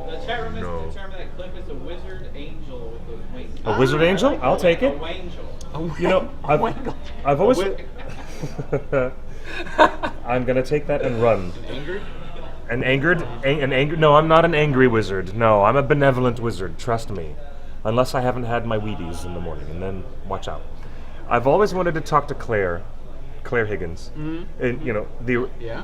The chat room has determined that Cliff is a wizard angel with those wings. A wizard angel? I'll take A it. wangel. You know, I've always. I'm gonna take that and run. Angered? An angry. No, I'm not an angry wizard. No, I'm a benevolent wizard. Trust me. Unless I haven't had my Wheaties in the morning, and then watch out. I've always wanted to talk to Claire Higgins. And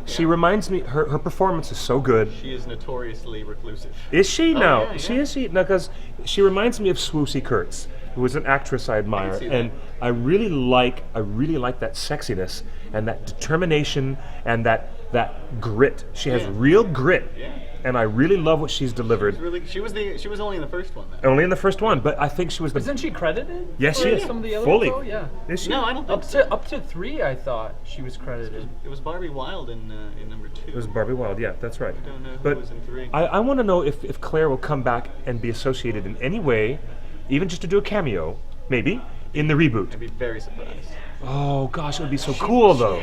she reminds me. Her performance is so good. She is notoriously reclusive. Is she? Oh, No. yeah, She yeah. is she? No, because she reminds me of Swoosie Kurtz, who is an actress I admire, see that. and I really like that sexiness and that determination and that grit. She has Yeah. real grit, Yeah. and I really love what she's delivered. She was only in the first one though. Only in the first one, but I think she was the. Isn't she credited? Yes, for she is. Some of the other Fully. ones, though? Yeah. Is she? No, I don't think Up to 3, I thought she was credited. It was Barbie Wilde in number 2. It was Barbie Wilde. Yeah, that's right. I don't know who But was in 3. I want to know if Claire will come back and be associated in any way, even just to do a cameo, maybe, in the reboot. I'd be very surprised. Oh gosh, it would be so cool though.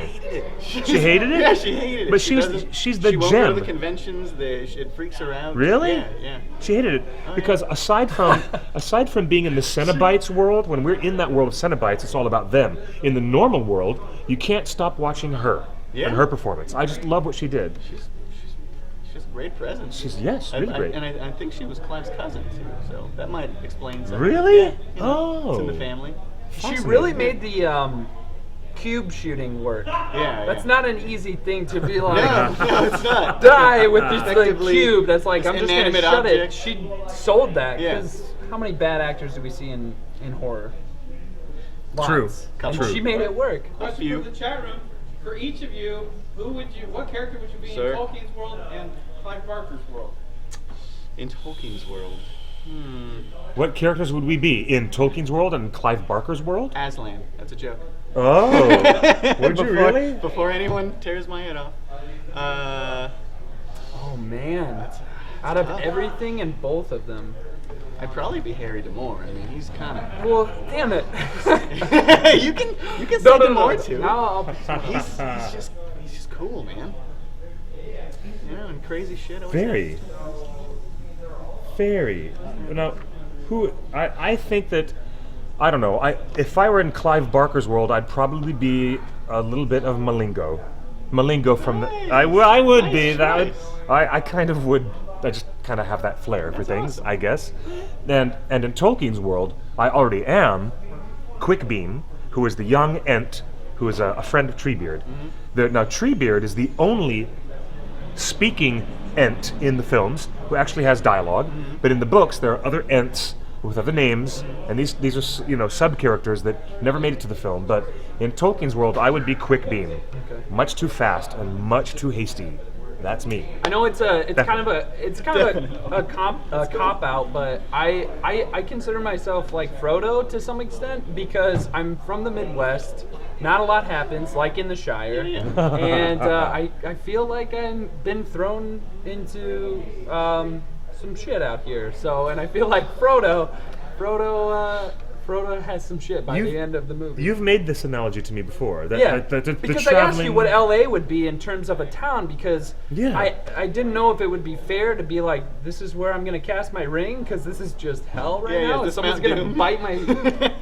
She hated it? Yeah, she hated it. But She she's doesn't- the she won't gem. go to the conventions. It freaks her out. Really? Yeah. She hated it because aside from being in the Cenobites world, when we're in that world of Cenobites, it's all about them. In the normal world, you can't stop watching her Yeah. and her performance. I just love what she did. She's a great presence. She's really great. And I think she was Clive's cousin too, so that might explain something. Really? Yeah, it's in the Oh. family. She really made the cube shooting work. Yeah. That's not an easy thing to be like. No, it's not. Die with this like, Effectively, cube. That's like this I'm just gonna inanimate shut it. object. She sold that Yeah. because how many bad actors do we see in horror? True. Lots. And True. she made it work. Question few. from the chat room. For each of you, what character would you be Sir? in Tolkien's world and Clive Barker's world? In Tolkien's world. What characters would we be in Tolkien's world and Clive Barker's world? Aslan. That's a joke. Oh, would you really? Before anyone tears my head off. Oh man. Out of everything in both of them. I'd probably be Harry D'Amour. I mean, he's kind of. Well, damn it. you can say D'Amour too. Now I'll He's just cool, man. Yeah, and crazy shit. Always Very. Very. Now, I think that, I don't know, if I were in Clive Barker's world, I'd probably be a little bit of Malingo. Malingo from I would Nice be. That would, choice. I kind of would, I just kind of have that flair for things, I guess. And in Tolkien's world, I already am Quickbeam, who is the young Ent, who is a friend of Treebeard. Now, Treebeard is the only speaking Ent in the films who actually has dialogue, but in the books there are other Ents with other names, and these are sub characters that never made it to the film. But in Tolkien's world, I would be Quickbeam, much too fast and much too hasty. That's me. I know it's kind of a cop out, but I consider myself like Frodo to some extent because I'm from the Midwest. Not a lot happens, like in the Shire, and I feel like I've been thrown into some shit out here. So, and I feel like Frodo has some shit by the end of the movie. You've made this analogy to me before. Because I asked you what LA would be in terms of a town, because I didn't know if it would be fair to be like, this is where I'm going to cast my ring, because this is just hell right now, and this someone's Mountain going to Dew. bite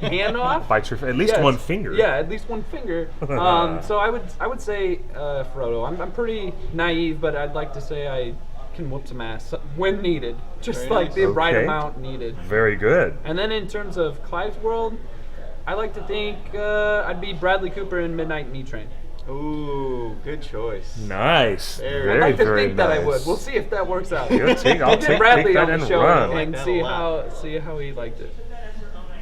my hand off. Bite your, at least Yes. one finger. Yeah, at least one finger. So I would say Frodo. I'm pretty naive, but I'd like to say I can whoop some ass when needed, just Very like nice. the right Okay. amount needed. Very good. And then in terms of Clive's world, I like to think I'd be Bradley Cooper in Midnight Meat Train. Ooh, good choice. Nice. Very- Very, I'd like to very think nice. that I would. We'll see if that works out. I'll We'll take get Bradley that on the and show run. and Like see that a how he liked it.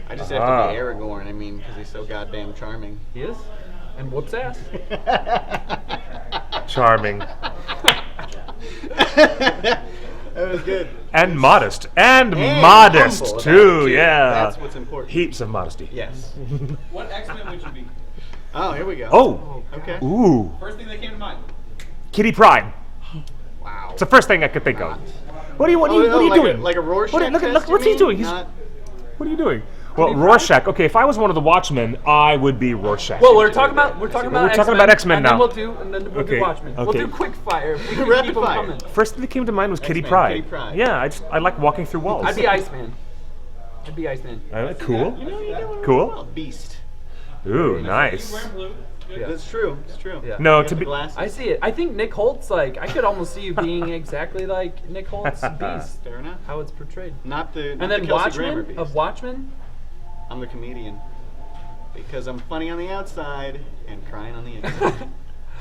I just have to be Aragorn. I mean, because he's so goddamn charming. He is, and whoops ass. Charming. That was good. And modest. And And modest, humble about too. it, too. Yeah. That's what's important. Heaps of modesty. Yes. What X-Men would you be? Oh, here we go. Oh. Okay. Ooh. First thing that came to mind. Kitty Pryde. Wow. It's the first thing I could think of. What are you like doing? like a Rorschach Look, test, what's you he doing? mean? He's, Not- what are you doing? Well, Rorschach. Okay, if I was one of the Watchmen, I would be Rorschach. Well, we're talking about X-Men now. And then we'll Okay, do Watchmen. We'll okay. do quick fire. We can Rapid keep 'em fire. coming. First thing that came to mind was Kitty X-Men, Pryde. Kitty Pryde. Yeah, I like walking through walls. I'd be Iceman. Cool. You know, you're doing Cool. well. Beast. Ooh, He's nice. wearing blue. Good. Yeah. That's true. It's true. Yeah. No, You to got the be glasses. I see it. I think Nick Holt's like, I could almost see you being exactly like Nick Holt's Beast. Fair enough. How it's portrayed. Not the. And not then the Kelsey Grammer Watchmen, Beast. of Watchmen, I'm the comedian. Because I'm funny on the outside and crying on the inside.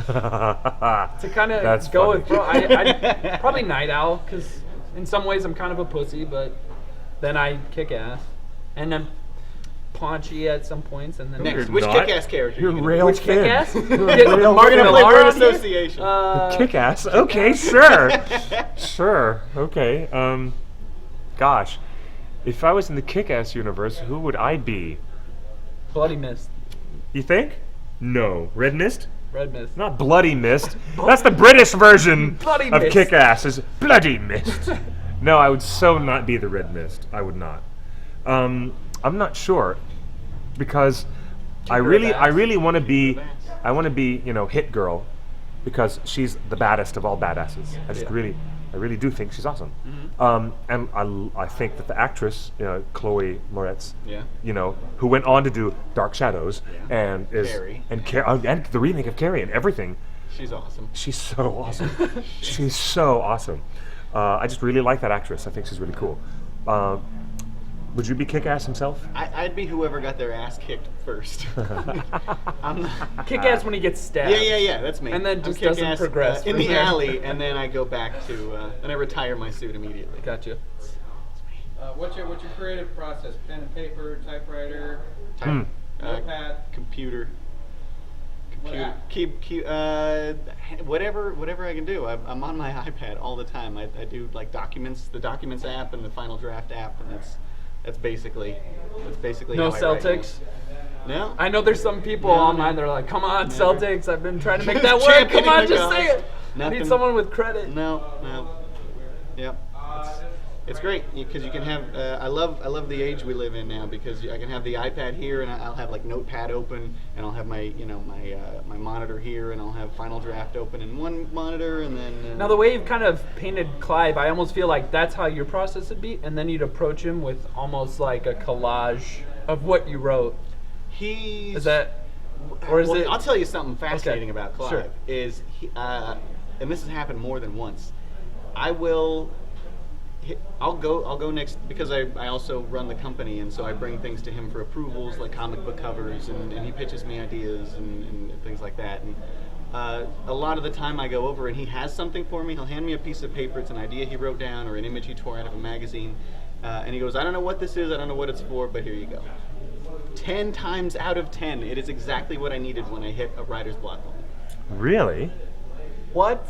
to kind That's of go funny. with, bro, I'd probably Night Owl, because in some ways I'm kind of a pussy, but then I kick ass. And then paunchy at some points, and then Next, You're which not. kick-ass character? You're you gonna rail Which thin. kick-ass? You're Yeah, rail We're gonna thin. play Millar word on here? association. Kick-ass. Okay, sure. Sure. Okay. Gosh, if I was in the Kick-Ass universe, who would I be? Bloody Mist. You think? No. Red Mist? Red Mist. Not Bloody Mist. That's the British version Bloody of Mist. Kick-Ass. Is Bloody Mist. No, I would so not be the Red Mist. I would not. I'm not sure, because I really want to be. I want to be, Hit Girl, because she's the baddest of all badasses. I really do think she's awesome. And I think that the actress, Chloe Moretz, Yeah. who went on to do Dark Shadows and is Carrie. and the remake of Carrie and everything. She's awesome. She's so awesome. She's so awesome. I just really like that actress. I think she's really cool. Would you be Kick-Ass himself? I'd be whoever got their ass kicked first. I'm not, Kick ass when he gets stabbed. yeah, that's me. And then I'm just kick-ass, doesn't progress in from the there. alley, and then I go back to, and I retire my suit immediately. Gotcha. What's your creative process? Pen and paper, typewriter, Type, notepad. computer. What app? Whatever I can do. I'm on my iPad all the time. I do like documents, the Documents app and the Final Draft app, and that's basically No how I write Celtics. now. No. I know there's some people No, online no. that are like, come on, Never. Celtics, I've been trying to make that work. Come Championing on, the just cause. say it. I Nothing. need someone with credit. No. Yep. It's great because you can have. I love the age we live in now because I can have the iPad here and I'll have like Notepad open and I'll have my my monitor here and I'll have Final Draft open in one monitor and then. Now the way you've kind of painted Clive, I almost feel like that's how your process would be, and then you'd approach him with almost like a collage of what you wrote. Is that, or is it? I'll tell you something fascinating about Clive. Sure. Is and this has happened more than once. I'll go next because I also run the company and so I bring things to him for approvals like comic book covers and he pitches me ideas and things like that. And a lot of the time I go over and he has something for me. He'll hand me a piece of paper. It's an idea he wrote down or an image he tore out of a magazine. And he goes, I don't know what this is. I don't know what it's for, but here you go. 10 times out of 10, it is exactly what I needed when I hit a writer's block. Really? What?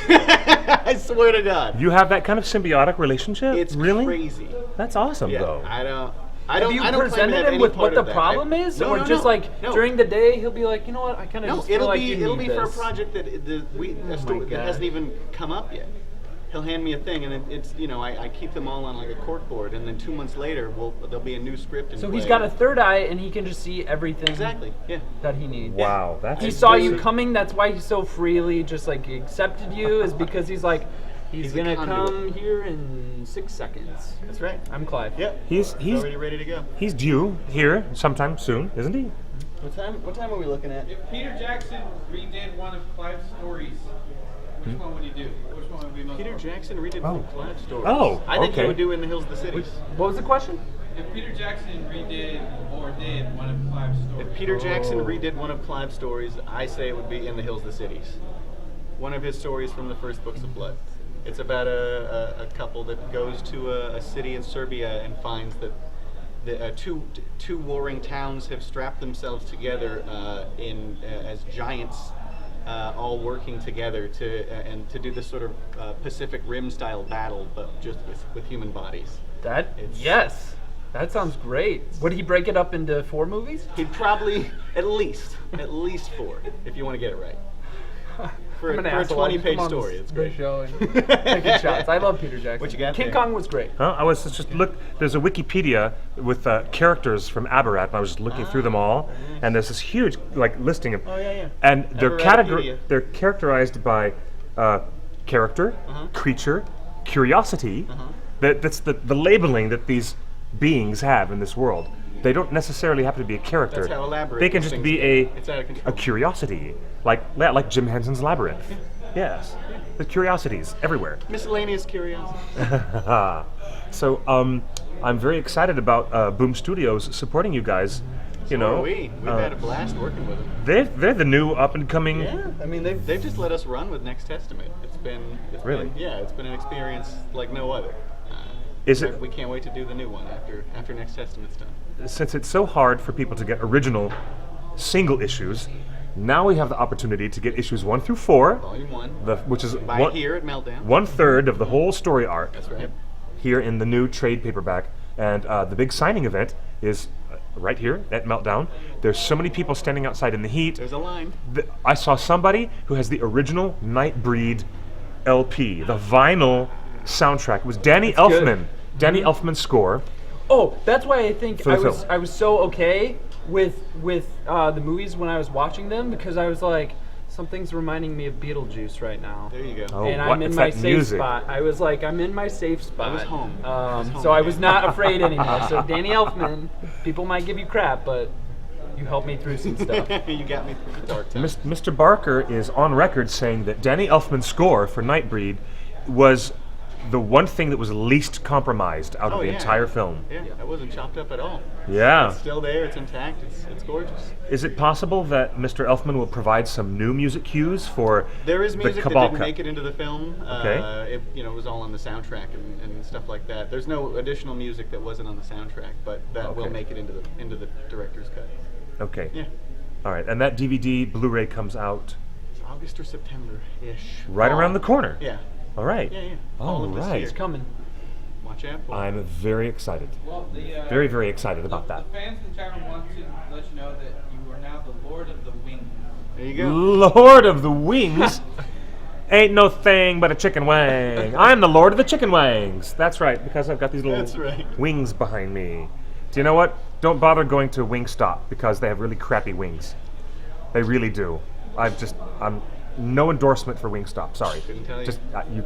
I swear to God. You have that kind of symbiotic relationship? It's really crazy. That's awesome, Yeah, though. I don't Have you claim to presented have him any with part what the of that. problem is, No, or no, just no, like no. during the day he'll be like, you know what, I kind of No, just feel like you it'll need be for a this. project that a story that God. hasn't even come up yet. He'll hand me a thing, and it's I keep them all on like a cork board, and then 2 months later, there'll be a new script. So he's got a third eye, and he can just see everything exactly, yeah. that he needs. Wow, that's He saw you impressive. coming. That's why he so freely just like accepted you, is because he's like, he's He's a gonna conduit. come here in 6 seconds. That's right. I'm Clive. Yep. He's already ready to go. he's due here sometime soon, isn't he? What time are we looking at? If Peter Jackson redid one of Clive's stories, which one would he do? Which one would be most Peter popular? Jackson redid Oh. Clive stories. Oh, I think okay. he would do In the Hills of the Cities. What was the question? If Peter Jackson redid or did one of Clive's stories, If Peter Jackson redid one of Clive's stories, I say it would be In the Hills of the Cities. One of his stories from the first Books of Blood. It's about a couple that goes to a city in Serbia and finds that the two warring towns have strapped themselves together as giants, all working together to do this sort of Pacific Rim style battle, but just with human bodies. Yes. That sounds great. Would he break it up into 4 movies? He'd probably at least 4 if you want to get it right. For I'm an a asshole. I just 20-page come on story, this it's great. show and taking shots. I love Peter Jackson. What you got King there? Kong was great. Huh? I was just look. There's a Wikipedia with characters from Abarat, and I was just looking through them all, and there's this huge Oh listing of. yeah. And they're Aberratipedia. they're characterized by character, creature, curiosity. That's the labeling that these beings have in this world. They don't necessarily have to be a character. That's how elaborate they can these just things be get. It's out of control. a curiosity, like Jim Henson's Labyrinth. Yes, the curiosities everywhere. Miscellaneous curiosity. So I'm very excited about Boom Studios supporting you guys. You know, We've had a blast working with them. they're the new up and coming. Yeah, I mean they've just let us run with Next Testament. It's been an experience like no other. Is it- We can't wait to do the new one after Next Testament's done. Since it's so hard for people to get original single issues, now we have the opportunity to get issues 1 through 4, Volume 1. which is Buy it here at Meltdown. 1/3 of the whole story arc. That's right. Here in the new trade paperback, and the big signing event is right here at Meltdown. There's so many people standing outside in the heat. There's a line. I saw somebody who has the original Nightbreed LP, the vinyl soundtrack. It was Danny Elfman. Danny Elfman's score. Oh, that's why I think For the film. I was so okay with the movies when I was watching them, because I was like, something's reminding me of Beetlejuice right now. There you go. Oh, And what? I'm in It's my that safe music. spot. I was like, I'm in my safe spot. I was home. I was home. So I was not afraid anymore. So Danny Elfman, people might give you crap, but you helped me through some stuff. You got me through the dark times. Mr. Barker is on record saying that Danny Elfman's score for Nightbreed was the one thing that was least compromised out of the entire film. Yeah, that wasn't chopped up at all. Yeah. It's still there. It's intact. It's gorgeous. Is it possible that Mr. Elfman will provide some new music cues for There is the music that Cabal didn't cut? make it into the film. Okay. It was all on the soundtrack and stuff like that. There's no additional music that wasn't on the soundtrack, but that will Okay. make it into the director's cut. Okay. Yeah. All right, and that DVD Blu-ray comes out It's August or September-ish. right Fall. around the corner. Yeah. All right. Yeah. All Fall of this right. year. It's coming. Watch out for it. I'm very excited. Well, the Very, very excited about the that. fans in the chat room want to let you know that you are now the Lord of the Wings. There you go. Lord of the Wings. Ain't no thing but a chicken wing. I'm the Lord of the Chicken Wings. That's right, because I've got these little That's right. wings behind me. Do you know what? Don't bother going to Wingstop because they have really crappy wings. They really do. I'm no endorsement for Wingstop. Sorry. Couldn't tell you. Just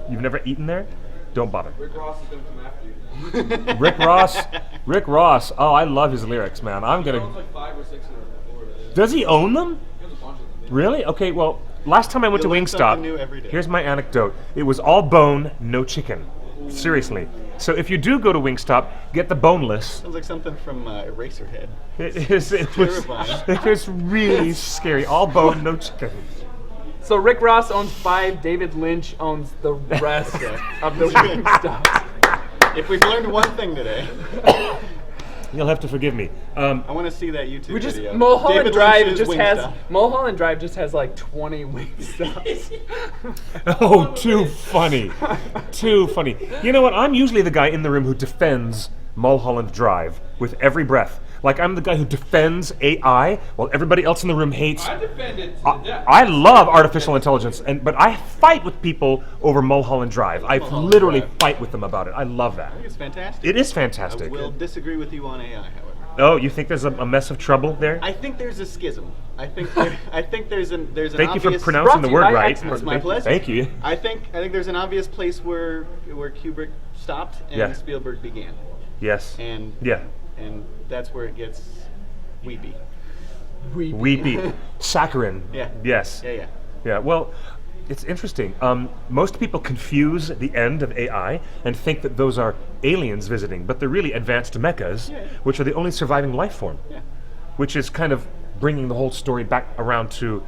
you've never eaten there? Don't bother. Rick Ross is gonna come after you. Rick Ross. Rick Ross. Oh, I love his lyrics, man. I'm He owns gonna. like 5 or 6 of them in Florida. Does he own them? He owns a bunch of them. Really? Okay. Well, last time I went You to learn Wingstop, something new every day. here's my anecdote. It was all bone, no chicken. Seriously. So if you do go to Wingstop, get the boneless. Sounds like something from Eraserhead. It was Terrifying. it was really scary. All bone, no chicken. So Rick Ross owns 5. David Lynch owns the rest of the Wingstop. If we've learned one thing today, You'll have to forgive me. I want to see that YouTube We just video. Mulholland David Drive Lynch's just has Wingstop. Mulholland Drive just has like 20 Wingstops. Oh, too funny. Too funny. You know what? I'm usually the guy in the room who defends Mulholland Drive with every breath. Like, I'm the guy who defends AI while everybody else in the room hates. I defend it to the death. I love artificial intelligence, but I fight with people over Mulholland Drive. I Mulholland literally Drive. fight with them about it. I love that. It's fantastic. It is I fantastic. will disagree with you on AI, however. Oh, you think there's a mess of trouble there? I think there's a schism. I think there's an Thank you for obvious, pronouncing the Brought to you word by right. X-Men. It's my pleasure. Thank you. I think there's an obvious place where Kubrick stopped and Yeah. Spielberg began, Yes. and Yeah. and that's where it gets weepy. Weepy. Saccharine. Yeah. Yes. Yeah. Yeah, well, it's interesting. Most people confuse the end of AI and think that those are aliens visiting, but they're really advanced mechas, Yeah. which are the only surviving life form, Yeah. which is kind of bringing the whole story back around to,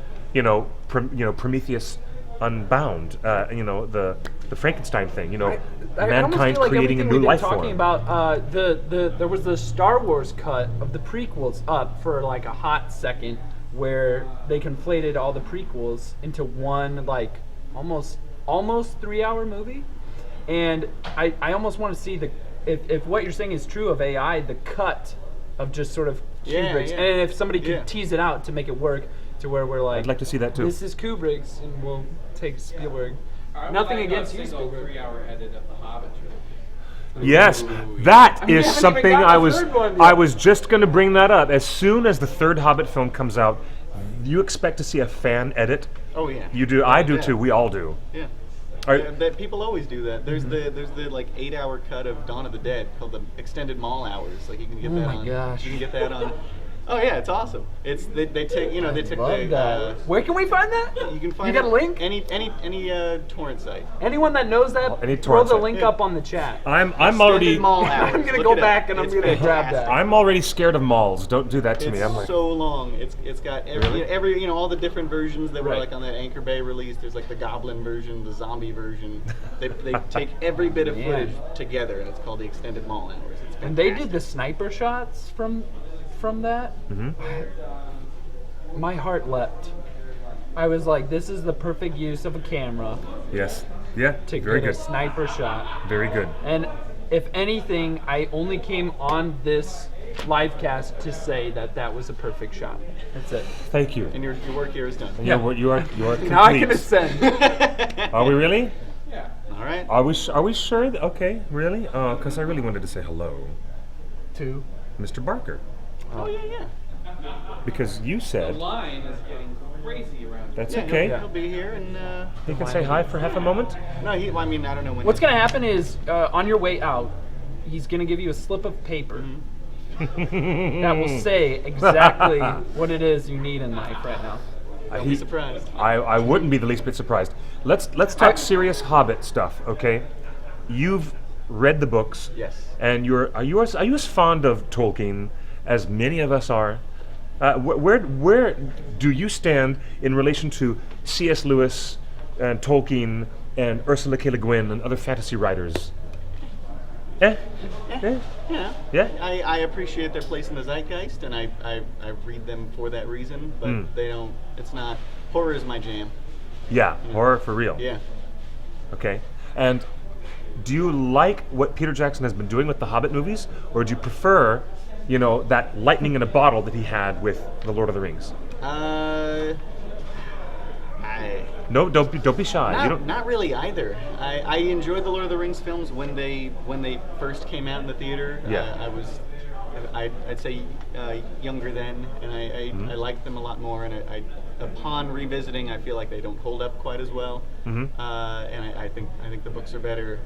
Prometheus Unbound, the Frankenstein thing, I almost mankind feel like creating a everything new we've been life talking form. about, there was the Star Wars cut of the prequels up for like a hot second, where they conflated all the prequels into one like almost 3-hour movie, and I almost want to see if what you're saying is true of AI, the cut of just sort of Yeah, Kubrick's, yeah. and if somebody could Yeah. tease it out to make it work to where we're like, I'd like to see that too. this is Kubrick's, and we'll take Spielberg. I would Nothing like against a you, single Spielberg. 3-hour edit of The Hobbit trilogy. Yes, that I mean, is we haven't even something got I the was third one yet. I was just going to bring that up. As soon as the third Hobbit film comes out, you expect to see a fan edit. Oh yeah. You do. I do Yeah. too. We all do. Yeah. Are- Yeah, that people always do that. There's the like 8-hour cut of Dawn of the Dead called the extended mall hours. Like you can get Oh that my on. gosh. You can get that on. Oh yeah, it's awesome. It's they take they took Love the that. Where can we find that? you can find You got a it link? any torrent site. Anyone that knows that, Any throw torrent the site. link Yeah. up on the chat. I'm Extended already mall hours. I'm gonna Look go it up. back and I'm It's gonna grab fantastic. that. I'm already scared of malls. Don't do that to me. It's I'm like, so long. It's got every all the different versions that were Right. like on that Anchor Bay release. There's like the Goblin version, the Zombie version. They take every bit of Man. footage together, and it's called the extended mall hours. It's And they did fantastic. the sniper shots from that. My heart leapt. I was like, this is the perfect use of a camera yes, yeah, to very get good, a sniper shot. very good. And if anything, I only came on this live cast to say that was a perfect shot. That's it. Thank you. And your work here is done. You are complete. Now I can ascend. Are we really? Yeah. All right. Are we sure? Okay, really? Oh, because I really wanted to say hello, Two. Mr. Barker, Oh yeah. because you The said line is getting crazy around here. that's Yeah, okay. He'll be here, and You can say hi for half a moment. no, I mean, I don't know when. What's gonna happen is on your way out, he's gonna give you a slip of paper that will say exactly what it is you need in life right now. Don't be surprised. I wouldn't be the least bit surprised. Let's talk serious Hobbit stuff, okay? You've read the books. Yes. And are you as fond of Tolkien as many of us are? Where do you stand in relation to C.S. Lewis and Tolkien and Ursula K. Le Guin and other fantasy writers? Eh? Yeah. Yeah? I appreciate their place in the zeitgeist, and I read them for that reason. But they don't. It's not. Horror is my jam. Yeah, horror for real. Yeah. Okay. And do you like what Peter Jackson has been doing with the Hobbit movies, or do you prefer, that lightning in a bottle that he had with The Lord of the Rings? I No, don't be shy. You don't. Not really either. I enjoyed the Lord of the Rings films when they first came out in the theater. Yeah. I'd say younger then, and I liked them a lot more. And upon revisiting, I feel like they don't hold up quite as well. And I think the books are better.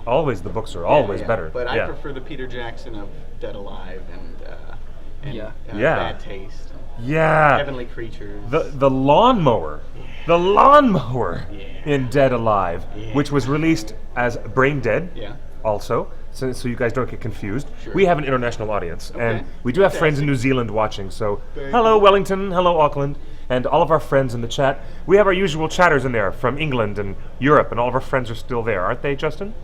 Always the books are always better. But I prefer the Peter Jackson of Dead Alive and Bad Taste. Yeah. Heavenly Creatures. The lawnmower. The lawnmower in Dead Alive, which was released as Brain Dead. Yeah. Also, so you guys don't get confused. Sure. We have an international audience, and we do have friends in New Zealand watching. So, Very hello cool. Wellington, hello Auckland, and all of our friends in the chat. We have our usual chatters in there from England and Europe, and all of our friends are still there, aren't they, Justin?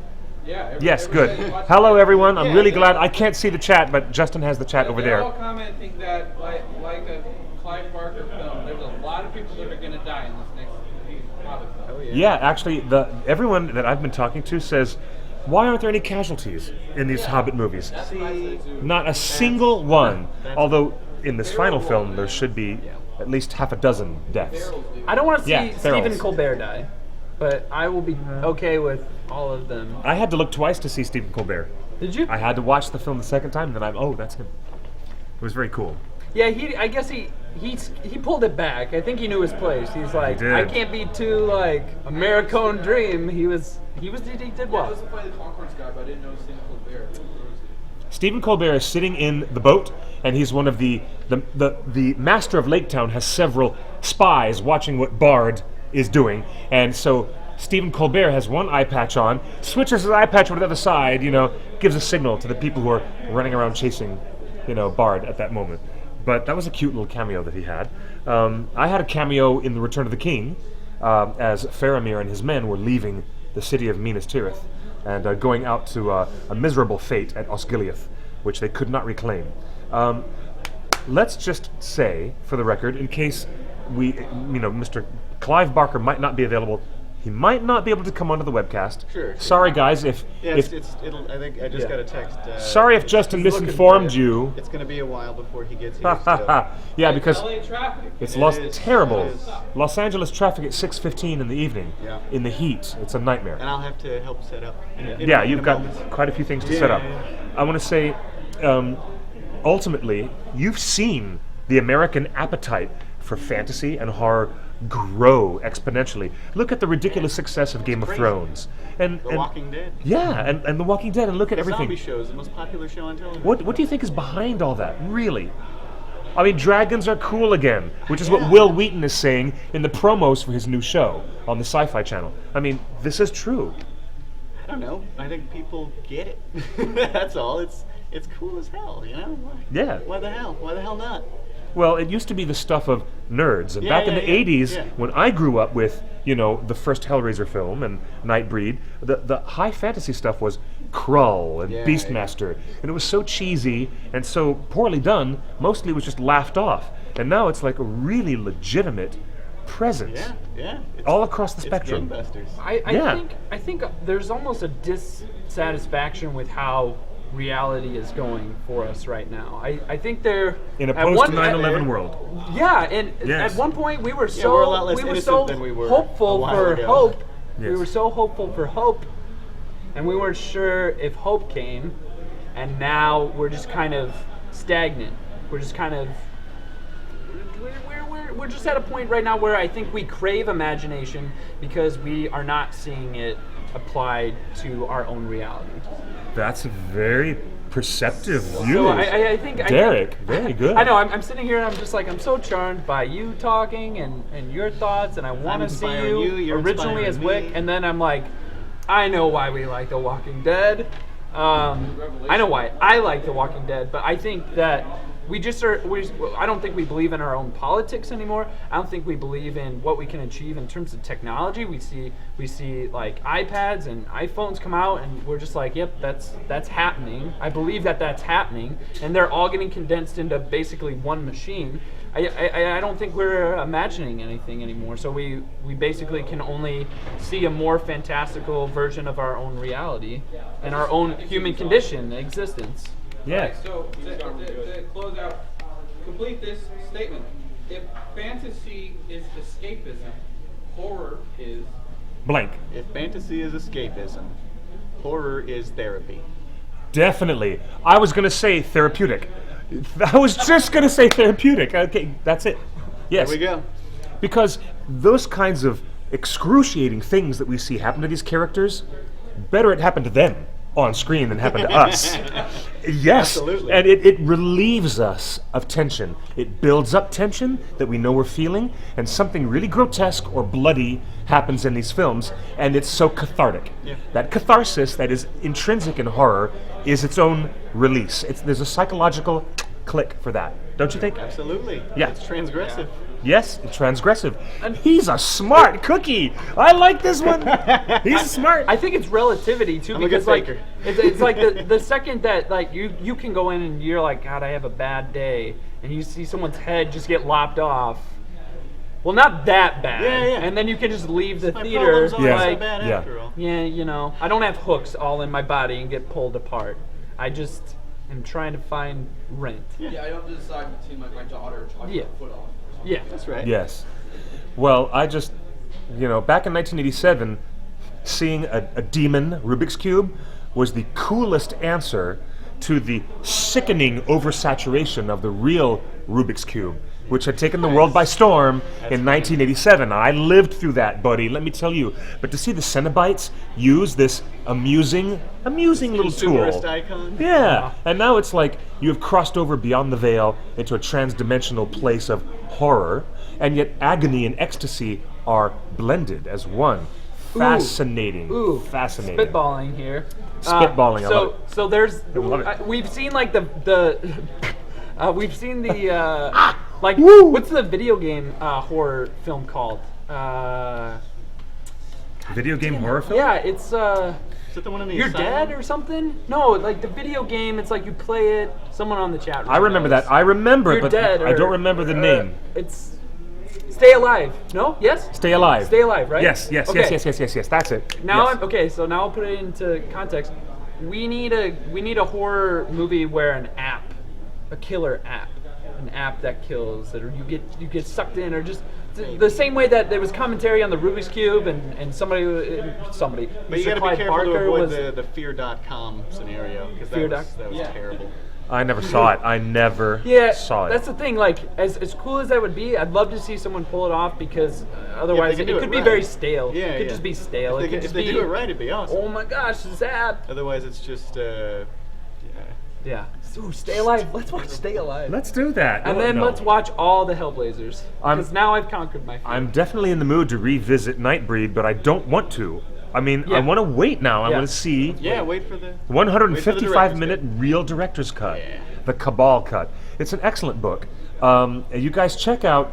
Yeah. Yes, good. everybody's watching Hello it. everyone. I'm Yeah, really they're- glad. I can't see the chat, but Justin has the chat over They're there. all commenting that, like a Clive Barker film, there's a lot of people that are going to die in this next Hobbit film. Oh, Yeah, actually, everyone that I've been talking to says, why aren't there any casualties in these Hobbit movies? Not a single one. Although in this final film there should be at least half a dozen deaths. I don't want to see Yeah, Stephen ferals. Colbert die, but I will be okay with all of them. I had to look twice to see Stephen Colbert. Did you? I had to watch the film the second time, and then that's him. It was very cool. Yeah, I guess he pulled it back. I think he knew his place. He's like, did. I can't be too like American Dream. He did well. I was playing the Concords guy, but I didn't know Stephen Colbert. Stephen Colbert is sitting in the boat, and he's one of the master of Lake Town has several spies watching what Bard is doing, and so Stephen Colbert has one eye patch on, switches his eye patch over to the other side, gives a signal to the people who are running around chasing, Bard at that moment. But that was a cute little cameo that he had. I had a cameo in The Return of the King, as Faramir and his men were leaving the city of Minas Tirith and going out to a miserable fate at Osgiliath, which they could not reclaim. Let's just say, for the record, in case Mr. Clive Barker might not be available, he might not be able to come onto the webcast. Sure. Sorry, guys, if I think I just got a text. sorry if Justin misinformed you. It's going to be a while before he gets here. still. Yeah, because LA traffic. it's It is, terrible. it is. Los Angeles traffic at 6:15 in the evening. Yeah. In the heat, it's a nightmare. And I'll have to help set up. Yeah, you've got quite a few things to set up. Yeah. I want to say, ultimately, you've seen the American appetite for fantasy and horror grow exponentially. Look at the ridiculous success of Game of crazy. Thrones. And The Walking Dead. Yeah, and The Walking Dead, and look at everything. Zombie show is the most popular show on television. What do you think is behind all that, really? I mean, dragons are cool again, which is what Will Wheaton is saying in the promos for his new show on the Sci-Fi Channel. I mean, this is true. I don't know. I think people get it. That's all. It's cool as hell, Yeah. Why the hell? Why the hell not? Well, it used to be the stuff of nerds, and Yeah, back in yeah, the yeah, 80s, yeah. when I grew up with, the first Hellraiser film and Nightbreed, the high fantasy stuff was Krull and Yeah, Beastmaster, and it was so cheesy and so poorly done, mostly it was just laughed off. And now it's like a really legitimate presence Yeah. all across the It's spectrum. gangbusters. I think there's almost a dissatisfaction with how reality is going for us right now. I think they're In a at one- post-9/11 world. Yeah, and Yes. at one point we were we're a lot less innocent than we were hopeful a while for ago. hope. We Yes. were so hopeful for hope, and we weren't sure if hope came. And now we're just kind of stagnant. We're just kind of we're just at a point right now where I think we crave imagination because we are not seeing it applied to our own reality. That's a very perceptive view. So I think Derek, very good. I know. I'm sitting here and I'm just like, I'm so charmed by you talking and your thoughts, and I want to see inspiring you, you're originally as inspiring Wick, me. and then I'm like, I know why we like The Walking Dead. I know why I like The Walking Dead, but I think that we just are. I don't think we believe in our own politics anymore. I don't think we believe in what we can achieve in terms of technology. We see like iPads and iPhones come out, and we're just like, yep, that's happening. I believe that that's happening, and they're all getting condensed into basically one machine. I don't think we're imagining anything anymore. So we basically can only see a more fantastical version of our own reality and our own human condition, existence. Yeah. Right, so to close out, complete this statement. If fantasy is escapism, horror is Blank. If fantasy is escapism, horror is therapy. Definitely. I was going to say therapeutic. I was just going to say therapeutic. Okay, that's it. Yes. There we go. Because those kinds of excruciating things that we see happen to these characters, better it happen to them on screen than happen to us. Yes. Absolutely. And it relieves us of tension. It builds up tension that we know we're feeling, and something really grotesque or bloody happens in these films, and it's so cathartic. Yeah. That catharsis that is intrinsic in horror is its own release. There's a psychological click for that. Don't you think? Absolutely. Yeah. It's transgressive. Yes, it's transgressive. And he's a smart cookie. I like this one. He's smart. I think it's relativity too, I'm a because good like faker. it's like the second that like you can go in and you're like, God, I have a bad day, and you see someone's head just get lopped off. Well, not that bad. Yeah, yeah. And then you can just leave the My theater. problems aren't Yeah. so Like, bad Yeah. after all. yeah, you know, I don't have hooks all in my body and get pulled apart. I just am trying to find rent. yeah. I don't have to decide between like my daughter chopping Yeah. her foot off. Yeah. That's right. Yes. Well, I just, back in 1987, seeing a demon Rubik's Cube was the coolest answer to the sickening oversaturation of the real Rubik's Cube, which had taken the world by storm in 1987. I lived through that, buddy, let me tell you. But to see the Cenobites use this amusing little tool. Consumerist icon. Yeah, and now it's like you have crossed over beyond the veil into a trans-dimensional place of horror, and yet agony and ecstasy are blended as one. Fascinating. Ooh, Fascinating. spitballing here. Spitballing, I So, love it. so there's love it. we've seen like we've seen the like Woo! what's the video game horror film called? Video game horror film? Yeah, it's Is it the one in the You're asylum? Dead or something? No, like the video game. It's like you play it. Someone on the chat room I remember knows. that. I remember, You're but Dead. I or- don't remember the name. It's Stay Alive. No? Yes? Stay Alive. Stay Alive, right? Yes, yes, Okay. yes. That's it. Now Yes. I'm okay. So now I'll put it into context. We need a horror movie where a killer app, an app that kills, or you get sucked in, or just the same way that there was commentary on the Rubik's Cube and somebody. But you Mr. got to be Clive careful Barker to avoid was the fear.com scenario, because Fear that dot- was Yeah. terrible. I never saw it. I never Yeah, saw it. that's the thing. Like, as cool as that would be, I'd love to see someone pull it off because otherwise can it do it could be right. very stale. Yeah, it could yeah. just be stale. If It could if just they be, do it right, it'd be awesome. oh my gosh, Zap. Otherwise, it's just Yeah. Ooh, Stay Alive. Let's watch Stay Alive. Let's do that. and Oh, then no. let's watch all the Hellblazers. Because now I've conquered my fear. I'm definitely in the mood to revisit Nightbreed, but I don't want to. I mean, I Yeah. want to wait now. I Yeah. want to see yeah. Wait for the 155-minute real director's cut, Yeah. the Cabal cut. It's an excellent book. You guys check out.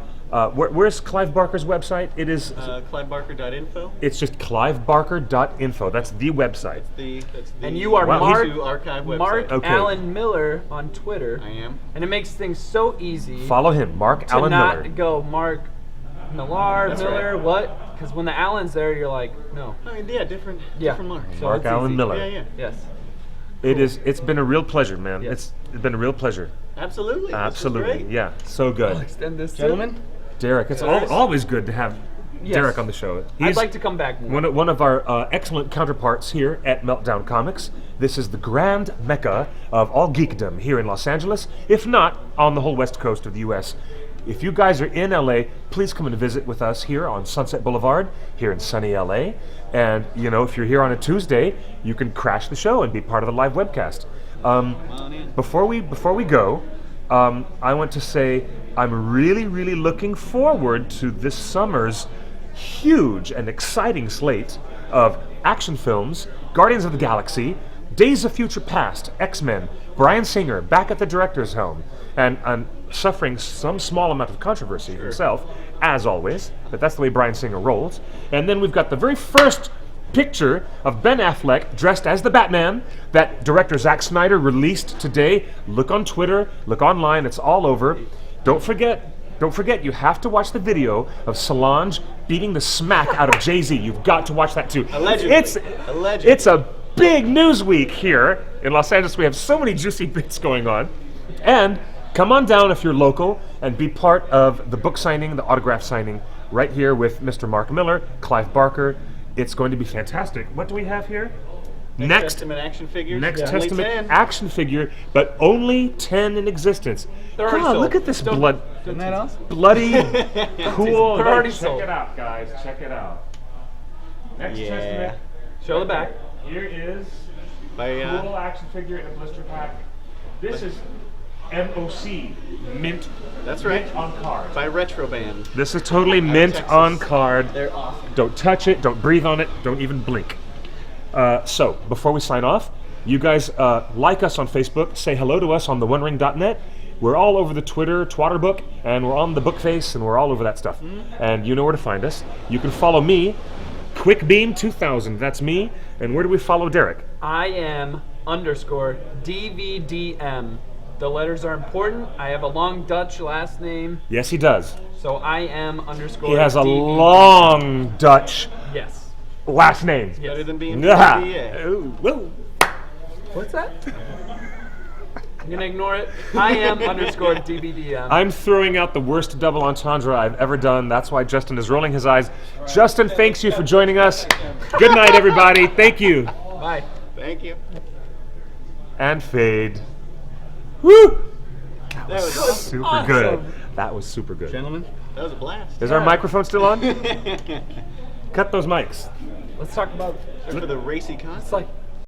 Where's Clive Barker's website? It is. CliveBarker.info. It's just clivebarker.info. That's the website. That's the and you are Wow, Mark, to archive website. Mark Okay. Allen Miller on Twitter. I am. And it makes things so easy Follow him, Mark to Allen not Miller. go Mark Millar, That's Miller, right. what? Because when the Allen's there, you're like, no. Oh, yeah, different Yeah. marks. So Mark it's Allen easy. Miller. Yeah, yeah. Yes. It's been a real pleasure, man. Yes. It's been a real pleasure. Absolutely. This was Absolutely. great. Yeah. So good. Extend this, Gentlemen, Derek, it's always good to have Yes. Derek on the show. I'd like to come back more. One of our excellent counterparts here at Meltdown Comics. This is the grand mecca of all geekdom here in Los Angeles, if not on the whole west coast of the U.S. If you guys are in LA, please come and visit with us here on Sunset Boulevard, here in sunny LA. And, if you're here on a Tuesday, you can crash the show and be part of the live webcast. come on in. Before we go, I want to say I'm really, really looking forward to this summer's huge and exciting slate of action films: Guardians of the Galaxy, Days of Future Past, X-Men, Bryan Singer back at the director's helm, and suffering some small amount of controversy himself, as always, but that's the way Bryan Singer rolls. And then we've got the very first picture of Ben Affleck dressed as the Batman that director Zack Snyder released today. Look on Twitter, look online, it's all over. Don't forget, you have to watch the video of Solange beating the smack out of Jay-Z. You've got to watch that too. Allegedly. Allegedly. It's a big news week here in Los Angeles. We have so many juicy bits going on. And come on down if you're local and be part of the book signing, the autograph signing right here with Mr. Mark Miller, Clive Barker. It's going to be fantastic. What do we have here? Next Testament action figures. Next Only Testament 10. action figure, but only 10 in existence. They're Come already on, sold. look at this Don't- blood. Isn't that awesome? Bloody cool. They're already Check sold. it out, guys. Check it out. Next Yeah. Testament. Show the back. Here is By, cool action figure in a blister pack. This is MOC, mint. That's right. Mint on card. By Retro Band. This is totally mint Texas. on card. They're awesome. Don't touch it. Don't breathe on it. Don't even blink. So before we sign off, you guys like us on Facebook. Say hello to us on theonering.net. We're all over the Twitter, Twatterbook, and we're on the Bookface, and we're all over that stuff. And you know where to find us. You can follow me, QuickBeam2000. That's me. And where do we follow Derek? I am _ DVDM. The letters are important. I have a long Dutch last name, Yes, he does. so I am _ He has a DVDM. long Dutch Yes. last name. Better than being Yeah. PDA. Ooh, woo. What's that? I'm gonna ignore it. I am _ DVDM. I'm throwing out the worst double entendre I've ever done. That's why Justin is rolling his eyes. Justin, thanks you for joining us. Good night, everybody. Thank you. Bye. Thank you. And fade. Woo! That was Super awesome. good. That was super good. Gentlemen, that was a blast. Is our microphone still on? Cut those mics. Let's talk about. For the racy It's concept. like